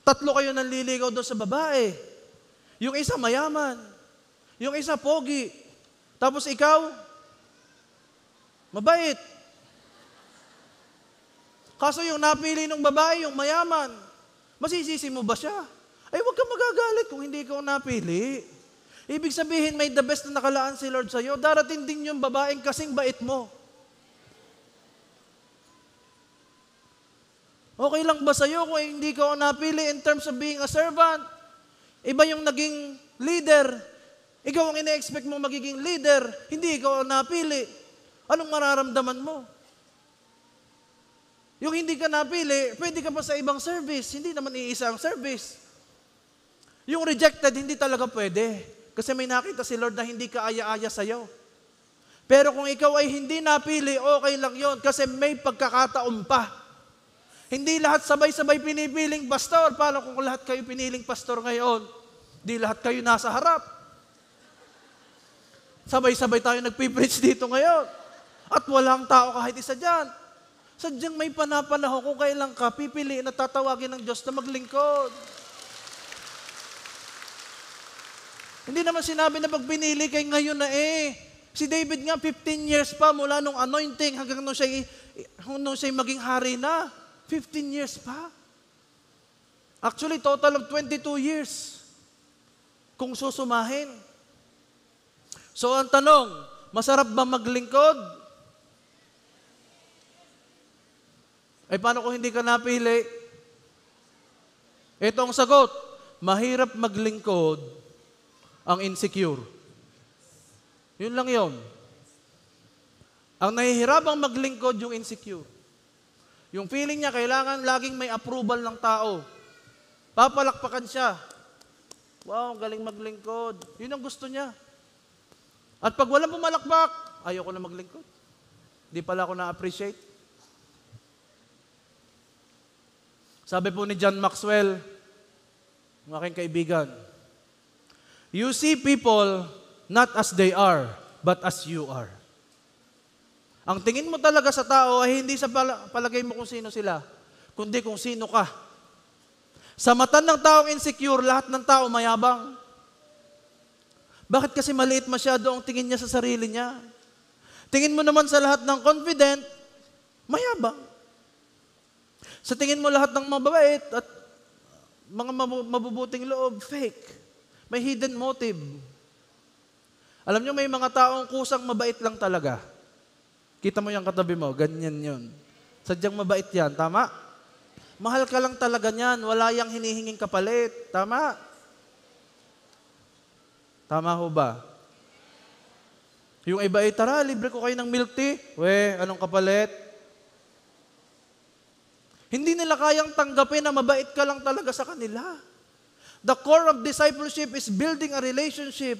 3 kayo nanliligaw doon sa babae. Yung isa mayaman. Yung isa pogi. Tapos ikaw, Mabait. Kaso yung napili ng babae, yung mayaman, masisisi mo ba siya? Ay, huwag kang magagalit kung hindi ikaw napili. Ibig sabihin, may the best na nakalaan si Lord sa'yo. Darating din yung babaeng kasing bait mo. Okay lang ba sa'yo kung hindi ka napili in terms of being a servant? Iba yung naging leader. Ikaw ang ina-expect mo magiging leader. Hindi ikaw napili. Anong mararamdaman mo? Yung hindi ka napili, pwede ka pa sa ibang service. Hindi naman iisa ang service. Yung rejected, hindi talaga pwede. Kasi may nakita si Lord na hindi ka aya-aya sa'yo. Pero kung ikaw ay hindi napili, okay lang yon kasi may pagkakataon pa. Hindi lahat sabay-sabay pinipiling pastor. Paano kung lahat kayo piniling pastor ngayon? Di lahat kayo nasa harap. Sabay-sabay tayo nagpipreach dito ngayon. At walang tao kahit isa dyan. Sadyang may panapanahon kung kailan ka pipiliin at tatawagin ng Diyos na maglingkod. Hindi naman sinabi na pag binili kay ngayon na Si David nga 15 years pa mula nung anointing hanggang nung siya maging hari na. 15 years pa. Actually, total of 22 years. Kung susumahin. So ang tanong, masarap ba maglingkod? Ay paano kung hindi ka napili? Ito ang sagot, mahirap maglingkod ang insecure. Yun lang yun. Ang nahihirapang maglingkod yung insecure. Yung feeling niya, kailangan laging may approval ng tao. Papalakpakan siya. Wow, galing maglingkod. Yun ang gusto niya. At pag walang pumalakpak, ayoko na maglingkod. Di pala ako na-appreciate. Sabi po ni John Maxwell, ng aking kaibigan, you see people not as they are, but as you are. Ang tingin mo talaga sa tao ay hindi sa palagay mo kung sino sila, kundi kung sino ka. Sa mata ng taong insecure, lahat ng tao mayabang. Bakit kasi maliit masyado ang tingin niya sa sarili niya? Tingin mo naman sa lahat ng confident, mayabang. Sa tingin mo lahat ng mababait at mga mabubuting loob, fake. May hidden motive. Alam niyo, may mga taong kusang mabait lang talaga. Kita mo yung katabi mo, ganyan yun. Sadyang mabait yan, tama? Mahal ka lang talaga niyan, wala yang hinihinging kapalit, tama? Tama ho ba? Yung iba ay, tara, libre ko kayo ng milk tea. We, anong kapalit? Hindi nila kayang tanggapin na mabait ka lang talaga sa kanila. The core of discipleship is building a relationship.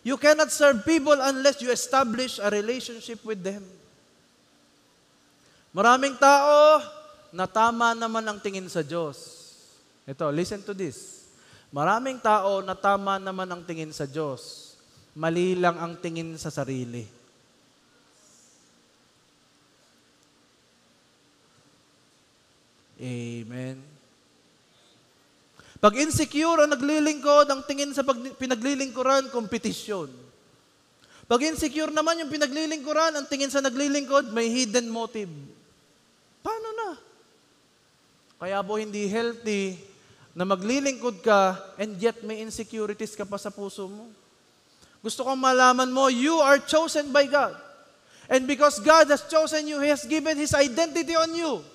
You cannot serve people unless you establish a relationship with them. Maraming tao na tama naman ang tingin sa Diyos. Ito, listen to this. Maraming tao na tama naman ang tingin sa Diyos. Mali lang ang tingin sa sarili. Amen. Pag insecure ang naglilingkod, ang tingin sa pinaglilingkuran, kompetisyon. Pag insecure naman yung pinaglilingkuran, ang tingin sa naglilingkod, may hidden motive. Paano na? Kaya po hindi healthy na maglilingkod ka and yet may insecurities ka pa sa puso mo. Gusto kong malaman mo, you are chosen by God. And because God has chosen you, He has given His identity on you.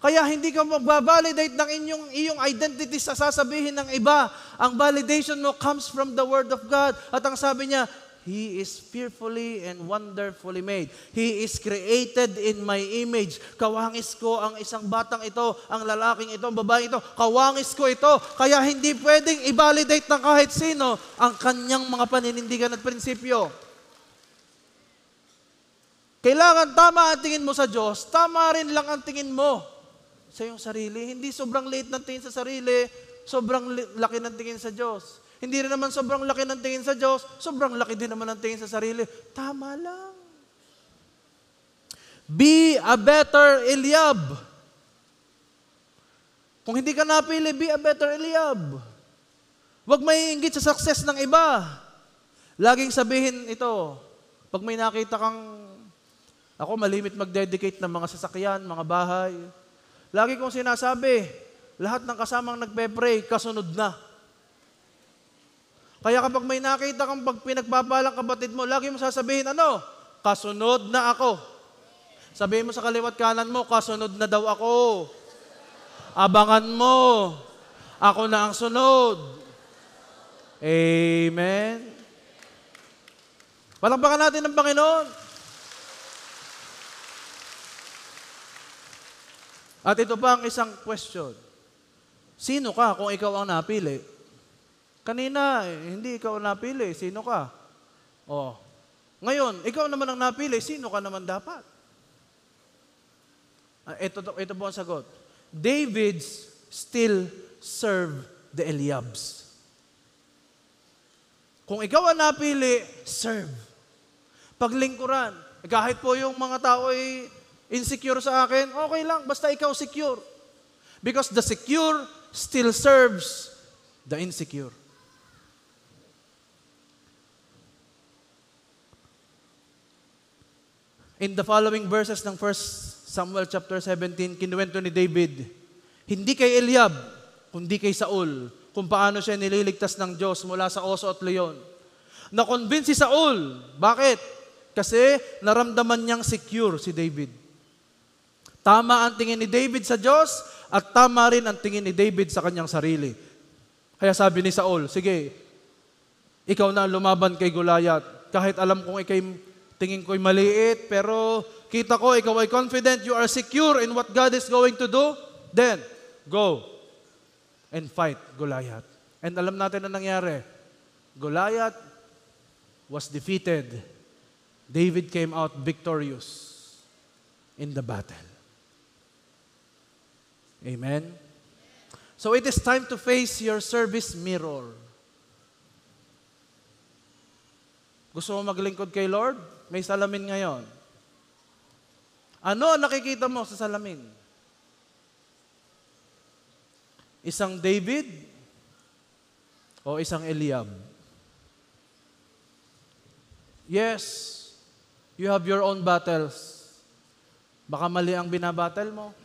Kaya hindi ka magbabalidate ng iyong identity sa sasabihin ng iba. Ang validation mo comes from the Word of God. At ang sabi niya, He is fearfully and wonderfully made. He is created in my image. Kawangis ko ang isang batang ito, ang lalaking ito, ang babaeng ito. Kawangis ko ito. Kaya hindi pwedeng i-validate ng kahit sino ang kanyang mga paninindigan at prinsipyo. Kailangan tama ang tingin mo sa Diyos, tama rin lang ang tingin mo sa iyong sarili. Hindi sobrang liit ng tingin sa sarili, sobrang laki ng tingin sa Diyos. Hindi rin naman sobrang laki ng tingin sa Diyos, sobrang laki din naman ng tingin sa sarili. Tama lang. Be a better Eliab. Kung hindi ka napili, be a better Eliab. Huwag maiinggit sa success ng iba. Laging sabihin ito, pag may nakita kang Ako malimit mag-dedicate ng mga sasakyan, mga bahay. Lagi kong sinasabi, lahat ng kasamang nagpe-pray, kasunod na. Kaya kapag may nakita kang pag pinagbabalang kapatid mo, lagi mo sasabihin, ano? Kasunod na ako. Sabihin mo sa kaliwat kanan mo, kasunod na daw ako. Abangan mo. Ako na ang sunod. Amen. Palakpakan natin ng Panginoon. At ito pa ang isang question. Sino ka kung ikaw ang napili? Kanina, hindi ikaw ang napili. Sino ka? Oh. Ngayon, ikaw naman ang napili. Sino ka naman dapat? Ito po ang sagot. David still served the Eliabs. Kung ikaw ang napili, serve. Paglingkuran. Kahit po yung mga tao ay insecure sa akin, okay lang, basta ikaw secure. Because the secure still serves the insecure. In the following verses ng 1 Samuel chapter 17, kinuwento ni David, hindi kay Eliab, kundi kay Saul, kung paano siya nililigtas ng Diyos mula sa oso at leon. Na-convince si Saul. Bakit? Kasi naramdaman niyang secure si David. Tama ang tingin ni David sa Diyos at tama rin ang tingin ni David sa kanyang sarili. Kaya sabi ni Saul, sige, ikaw na lumaban kay Goliath. Kahit alam kong tingin ko'y maliit, pero kita ko, ikaw ay confident, you are secure in what God is going to do, then go and fight Goliath. And alam natin na nangyari. Goliath was defeated. David came out victorious in the battle. Amen? So it is time to face your service mirror. Gusto mo maglingkod kay Lord? May salamin ngayon. Ano ang nakikita mo sa salamin? Isang David o isang Eliab? Yes, you have your own battles. Baka mali ang binabattle mo.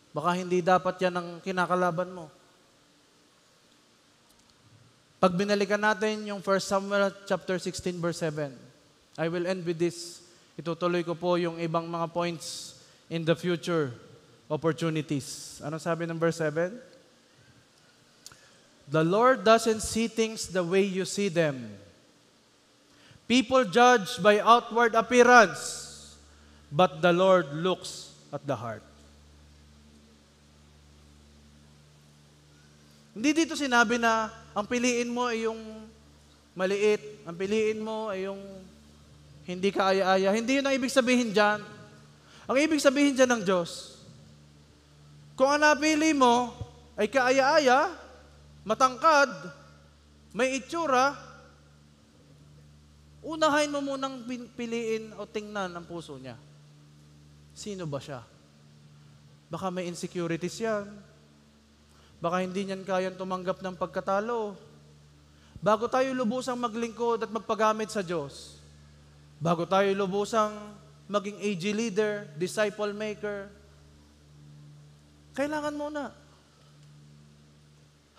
Baka hindi dapat yan ang kinakalaban mo. Pag binalikan natin yung 1 Samuel chapter 16 verse 7, I will end with this. Itutuloy ko po yung ibang mga points in the future opportunities. Ano sabi ng verse 7? The Lord doesn't see things the way you see them. People judge by outward appearance, but the Lord looks at the heart. Hindi dito sinabi na ang piliin mo ay yung maliit, ang piliin mo ay yung hindi kaaya-aya. Hindi yun ang ibig sabihin dyan. Ang ibig sabihin dyan ng Diyos, kung ang napili mo ay kaaya-aya, matangkad, may itsura, unahin mo munang piliin o tingnan ang puso niya. Sino ba siya? Baka may insecurities yan. Baka hindi niyan kayang tumanggap ng pagkatalo. Bago tayo lubusang maglingkod at magpagamit sa Diyos, bago tayo lubusang maging AG leader, disciple maker, kailangan muna,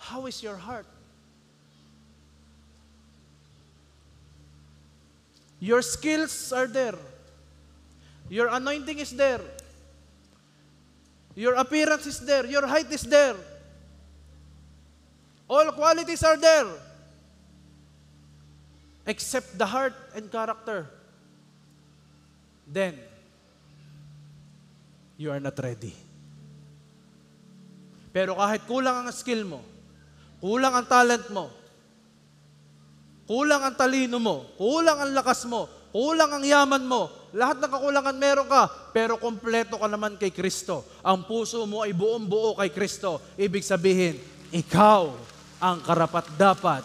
how is your heart? Your skills are there. Your anointing is there. Your appearance is there. Your height is there. All qualities are there. Except the heart and character. Then, you are not ready. Pero kahit kulang ang skill mo, kulang ang talent mo, kulang ang talino mo, kulang ang lakas mo, kulang ang yaman mo, lahat ng kakulangan meron ka, pero kompleto ka naman kay Kristo. Ang puso mo ay buong buo kay Kristo. Ibig sabihin, ikaw ang karapat-dapat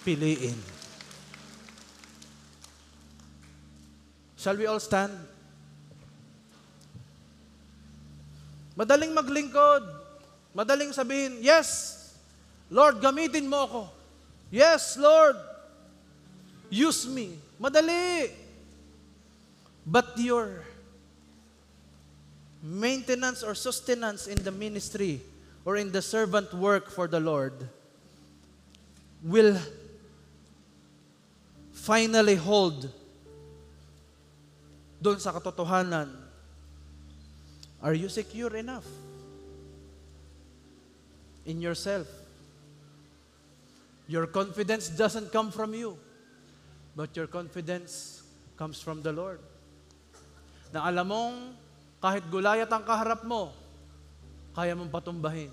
piliin. Shall we all stand? Madaling maglingkod. Madaling sabihin, yes, Lord, gamitin mo ako. Yes, Lord, use me. Madali. But your maintenance or sustenance in the ministry or in the servant work for the Lord will finally hold doon sa katotohanan. Are you secure enough in yourself? Your confidence doesn't come from you, but your confidence comes from the Lord. Na alam mong kahit gulayat ang kaharap mo, kaya mong patumbahin.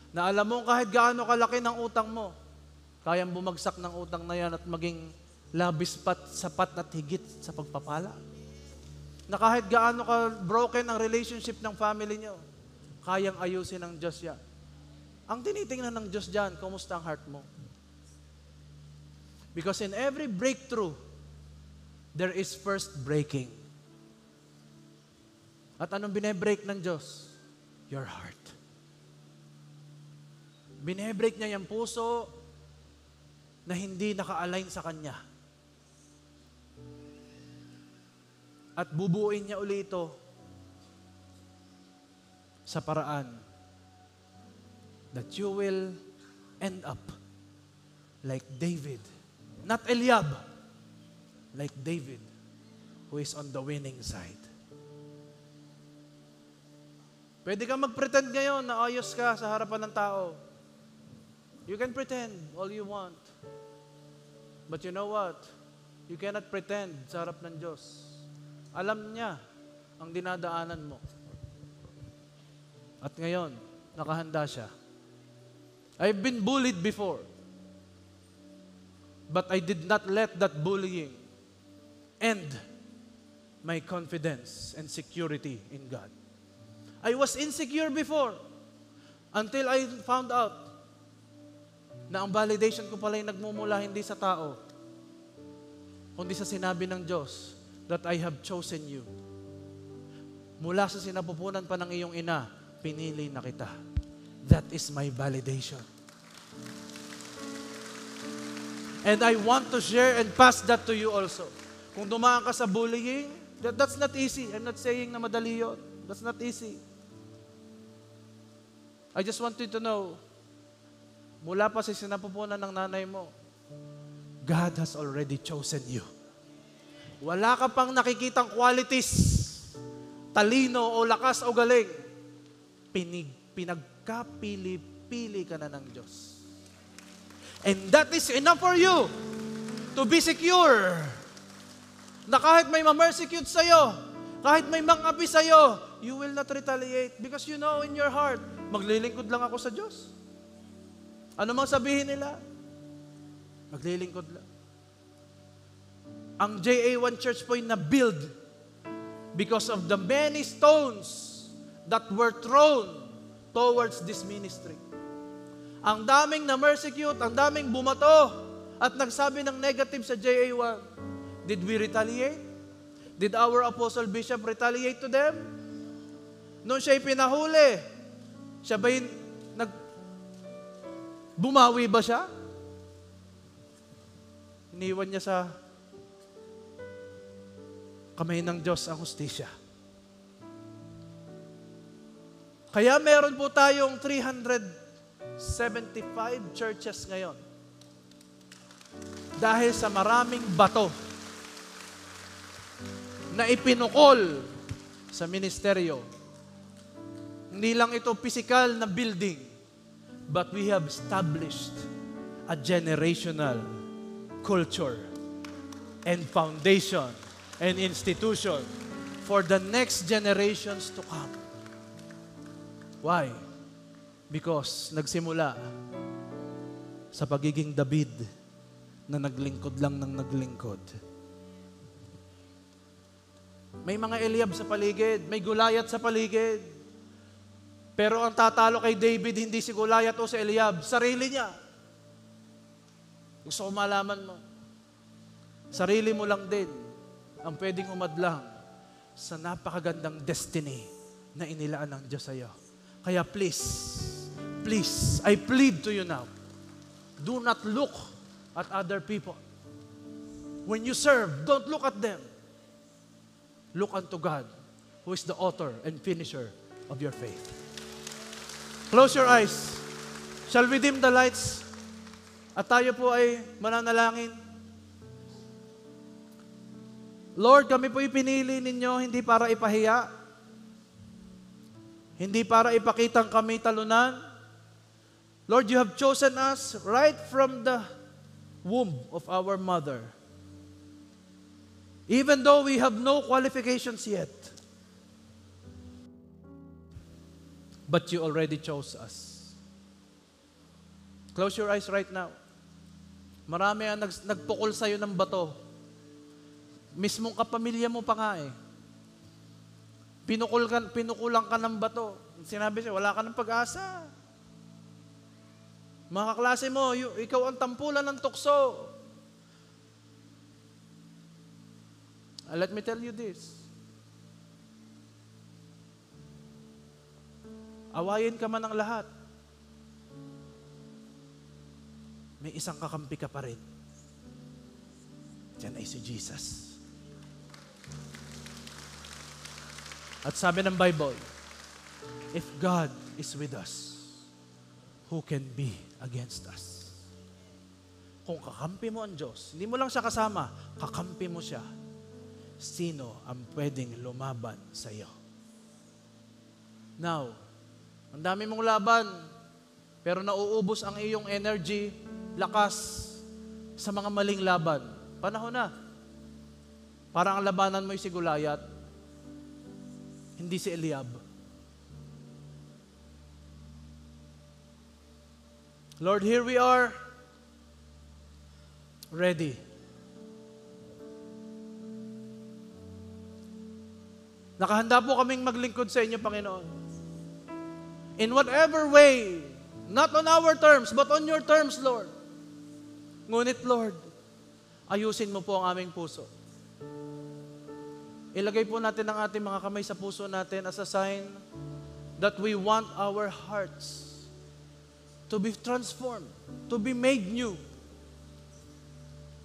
Na alam mong kahit gaano kalaki ng utang mo, kayang bumagsak ng utang na yan at maging labis sapat at higit sa pagpapala. Na kahit gaano ka broken ang relationship ng family nyo, kayang ayusin ng Diyos yan. Ang tinitingnan ng Diyos dyan, kumusta ang heart mo? Because in every breakthrough, there is first breaking. At anong binebreak ng Diyos? Your heart. Binebreak niya yung puso na hindi naka-align sa Kanya. At bubuuin niya uli ito sa paraan that you will end up like David. Not Eliab, like David, who is on the winning side. Pwede ka mag-pretend ngayon na ayos ka sa harapan ng tao. You can pretend all you want. But you know what? You cannot pretend sa harap ng Diyos. Alam niya ang dinadaanan mo. At ngayon, nakahanda siya. I've been bullied before. But I did not let that bullying end my confidence and security in God. I was insecure before until I found out na ang validation ko pala yung nagmumula hindi sa tao, kundi sa sinabi ng Diyos that I have chosen you. Mula sa sinapupunan pa ng iyong ina, pinili na kita. That is my validation. And I want to share and pass that to you also. Kung dumaan ka sa bullying, that's not easy. I'm not saying na madali yun. That's not easy. I just want you to know, mula pa sa sinapupunan ng nanay mo, God has already chosen you. Wala ka pang nakikitang qualities, talino o lakas o galing. Pinagkapili-pili ka na ng Diyos. And that is enough for you to be secure. Na kahit may ma-persecute sa'yo, kahit may mang-api sa'yo, you will not retaliate because you know in your heart, maglilingkod lang ako sa Diyos. Ano mang sabihin nila? Maglilingkod lang. Ang JA1 Church po ay na-build because of the many stones that were thrown towards this ministry. Ang daming na-persecute, ang daming bumato at nagsabi ng negative sa JA1. Did we retaliate? Did our Apostle Bishop retaliate to them? Noon siya'y pinahuli, siya ba'y bumawi ba siya? Iniwan niya sa kamay ng Diyos ang hustisya. Kaya meron po tayong 375 churches ngayon. Dahil sa maraming bato na ipinukol sa ministeryo. Hindi lang ito physical na building, but we have established a generational culture and foundation and institution for the next generations to come. Why? Because nagsimula sa pagiging David na naglingkod lang ng naglingkod. May mga Eliab sa paligid, may Goliath sa paligid. Pero ang tatalo kay David, hindi si Goliath o si Eliab, sarili niya. Gusto ko malaman mo, sarili mo lang din ang pwedeng umadlang sa napakagandang destiny na inilaan ng Diyos sa iyo. Kaya please, I plead to you now, do not look at other people. When you serve, don't look at them. Look unto God, who is the author and finisher of your faith. Close your eyes. Shall we dim the lights? At tayo po ay mananalangin. Lord, kami po pinili ninyo hindi para ipahiya, hindi para ipakitang kami talunan. Lord, you have chosen us right from the womb of our mother. Even though we have no qualifications yet, but you already chose us. Close your eyes right now. Marami ang nagpukol sa'yo ng bato. Mismong kapamilya mo pa nga eh. Pinukulang ka ng bato. Sinabi siya, wala ka ng pag-asa. Mga kaklase mo, ikaw ang tampulan ng tukso. Let me tell you this. Awayin ka man ng lahat. May isang kakampi ka pa rin. Diyan ay si Jesus. At sabi ng Bible, if God is with us, who can be against us? Kung kakampi mo ang Diyos, hindi mo lang siya kasama, kakampi mo siya, sino ang pwedeng lumaban sa iyo? Now, ang dami mong laban, pero nauubos ang iyong energy, lakas sa mga maling laban. Panahon na. Parang ang labanan mo ay si Goliath, hindi si Eliab. Lord, here we are, ready. Nakahanda po kaming maglingkod sa inyo, Panginoon. In whatever way, not on our terms, but on your terms, Lord. Ngunit, Lord, ayusin mo po ang aming puso. Ilagay po natin ang ating mga kamay sa puso natin as a sign that we want our hearts to be transformed, to be made new,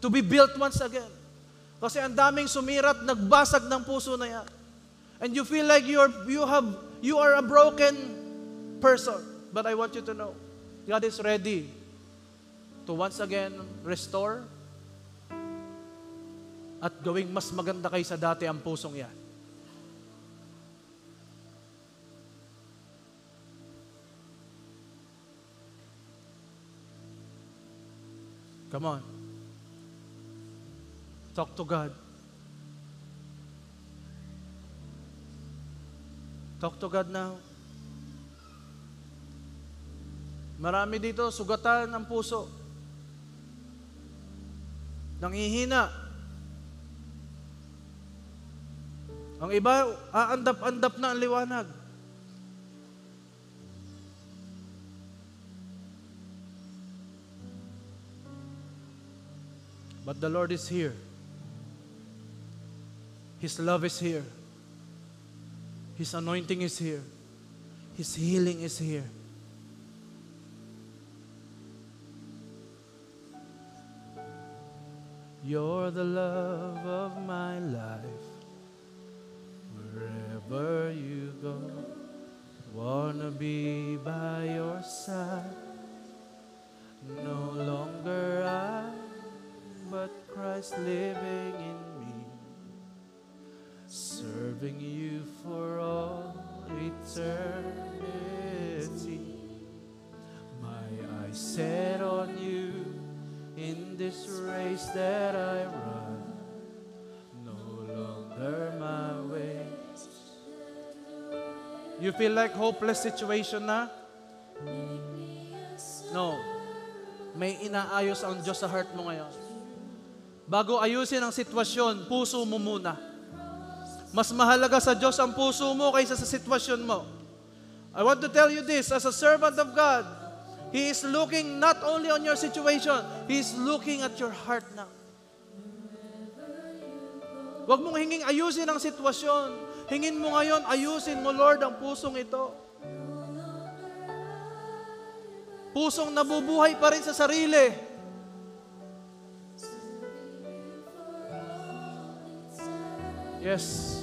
to be built once again. Kasi ang daming sumirat, nagbasag ng puso na yan. And you feel like you are a broken person. But I want you to know, God is ready to once again restore at gawing mas maganda kaysa dati ang pusong yan. Come on. Talk to God. Talk to God now. Marami dito, sugatan ng puso. Nanghihina. Ang iba, aandap-andap na ang liwanag. But the Lord is here. His love is here. His anointing is here. His healing is here. You're the love of my life. Wherever you go, wanna be by your side. No longer I, but Christ living in me, serving you for all eternity. My eyes set on you in this race that I run, no longer my way. You feel like hopeless situation na? No. May inaayos ang Diyos sa heart mo ngayon. Bago ayusin ang sitwasyon, puso mo muna. Mas mahalaga sa Diyos ang puso mo kaysa sa sitwasyon mo. I want to tell you this, as a servant of God, He is looking not only on your situation, He is looking at your heart now. Huwag mong hinging ayusin ang sitwasyon. Hingin mo ngayon, ayusin mo, Lord, ang pusong ito. Pusong nabubuhay pa rin sa sarili. Yes.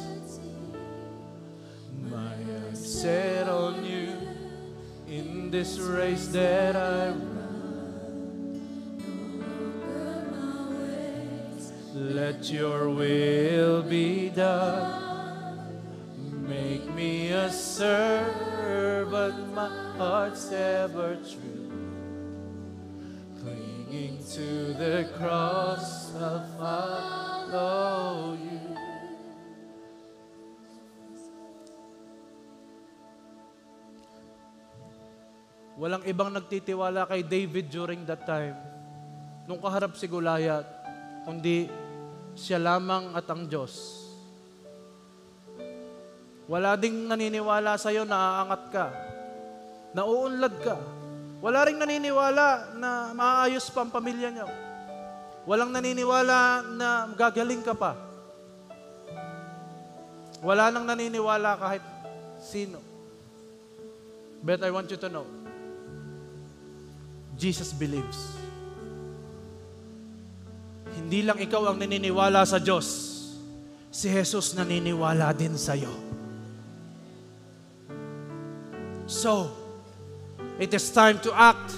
set on you in this race that I run. Let your will be done. Make me a servant, my heart's ever true. Clinging to the cross, I'll follow you. Walang ibang nagtitiwala kay David during that time, nung kaharap si Goliath, kundi siya lamang at ang Diyos. Wala ding naniniwala sa'yo na aangat ka, na uunlad ka. Wala ring naniniwala na maayos pa ang pamilya niyo. Walang naniniwala na gagaling ka pa. Wala nang naniniwala kahit sino. But I want you to know, Jesus believes. Hindi lang ikaw ang naniniwala sa Diyos, si Jesus naniniwala din sa iyo. So, it is time to act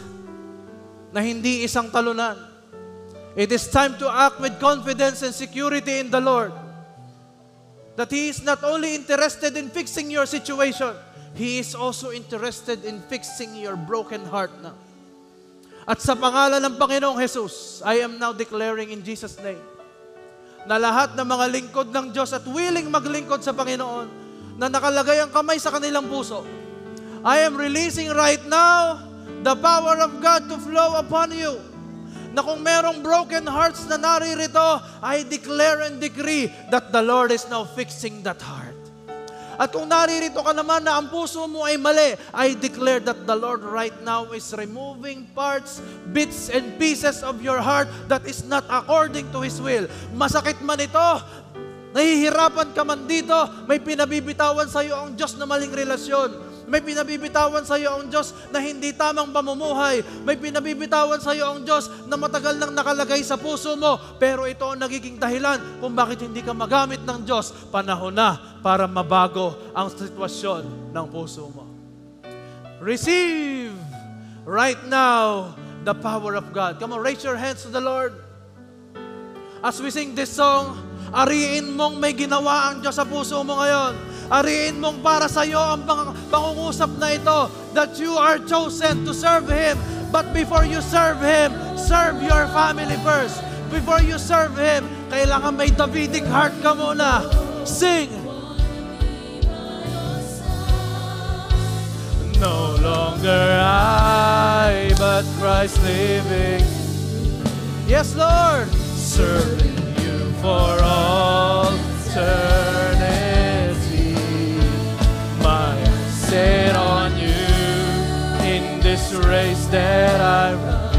na hindi isang talunan. It is time to act with confidence and security in the Lord. That He is not only interested in fixing your situation, He is also interested in fixing your broken heart now. At sa pangalan ng Panginoong Jesus, I am now declaring in Jesus' name na lahat ng mga lingkod ng Diyos at willing maglingkod sa Panginoon na nakalagay ang kamay sa kanilang puso, I am releasing right now the power of God to flow upon you. Na kung merong broken hearts na naririto, I declare and decree that the Lord is now fixing that heart. At kung naririto ka naman na ang puso mo ay mali, I declare that the Lord right now is removing parts, bits, and pieces of your heart that is not according to His will. Masakit man ito, nahihirapan ka man dito, may pinabibitawan sa iyo ang Diyos na maling relasyon. May pinabibitawan sa iyo ang Diyos na hindi tamang pamumuhay. May pinabibitawan sa iyo ang Diyos na matagal nang nakalagay sa puso mo. Pero ito ang nagiging dahilan kung bakit hindi ka magamit ng Diyos. Panahon na para mabago ang sitwasyon ng puso mo. Receive right now the power of God. Come on, raise your hands to the Lord. As we sing this song, ariin mong may ginawa ang Diyos sa puso mo ngayon. Ariin mong para sa iyo ang pangungusap na ito that you are chosen to serve Him. But before you serve Him, serve your family first. Before you serve Him, kailangan may Davidic heart ka muna. Sing! No longer I, but Christ living. Yes, Lord! Serving you for all eternity. Set on you in this race that I run.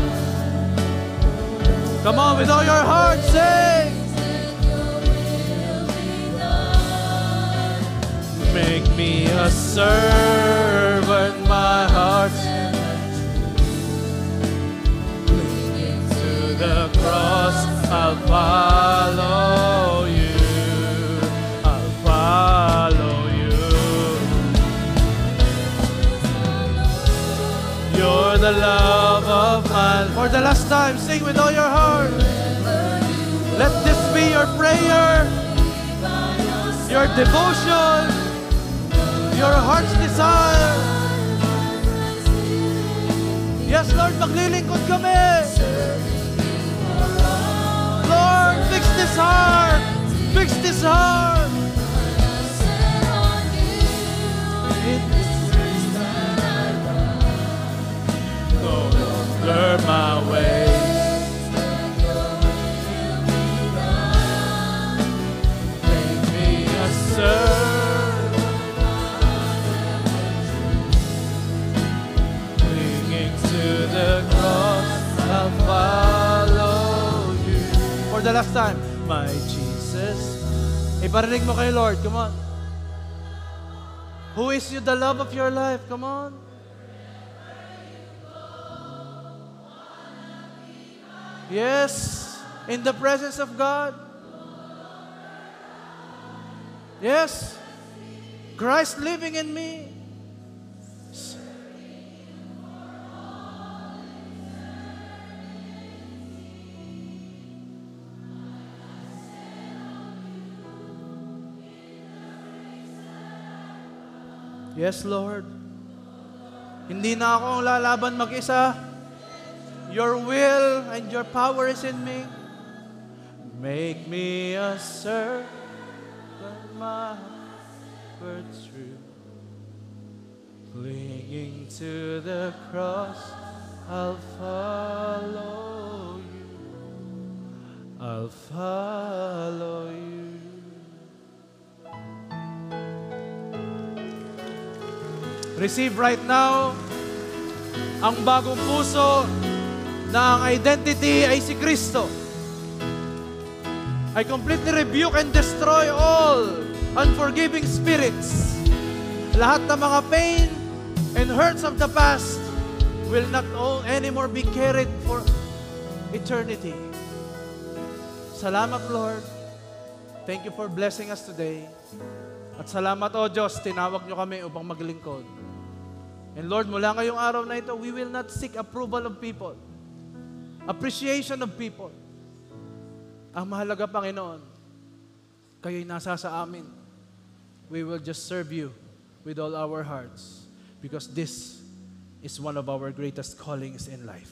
Come on, with all your heart, sing. Make me a servant, my heart's clinging to the cross. I'll follow you. I'll follow you. You're the love of my... For the last time, sing with all your heart. Let this be your prayer, your devotion, your heart's desire. Yes, Lord, maglilingkod kami. Lord, fix this heart. Fix this heart. Learn my ways. Make me a servant, clinging to the cross. I'll follow you. For the last time, my Jesus. Iparinig mo kay Lord, come on. Who is you the love of your life? Come on. Yes, in the presence of God. Yes, Christ living in me. Yes, Lord. Hindi na ako ang lalaban mag-isa. Your will and your power is in me. Make me a servant, my word true. Clinging to the cross, I'll follow you. I'll follow you. Receive right now ang bagong puso na ang identity ay si Kristo. I completely rebuke and destroy all unforgiving spirits. Lahat ng mga pain and hurts of the past will not anymore be carried for eternity. Salamat, Lord. Thank you for blessing us today. At salamat, O Diyos, tinawag niyo kami upang maglingkod. And Lord, mula ngayong araw na ito, we will not seek approval of people, appreciation of people. Ang mahalaga, Panginoon, kayo'y nasa sa amin. We will just serve you with all our hearts because this is one of our greatest callings in life.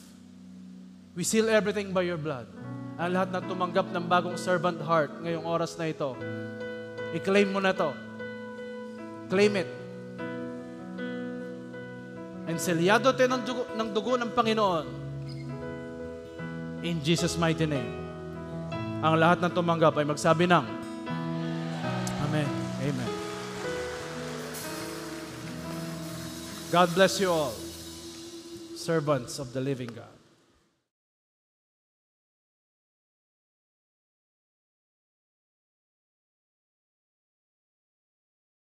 We seal everything by your blood. Ang lahat na tumanggap ng bagong servant heart ngayong oras na ito, i-claim mo na to. Claim it. And selyado tayo ng dugo ng Panginoon. In Jesus' mighty name. Ang lahat ng tumanggap ay magsabi ng Amen. Amen. God bless you all, servants of the living God.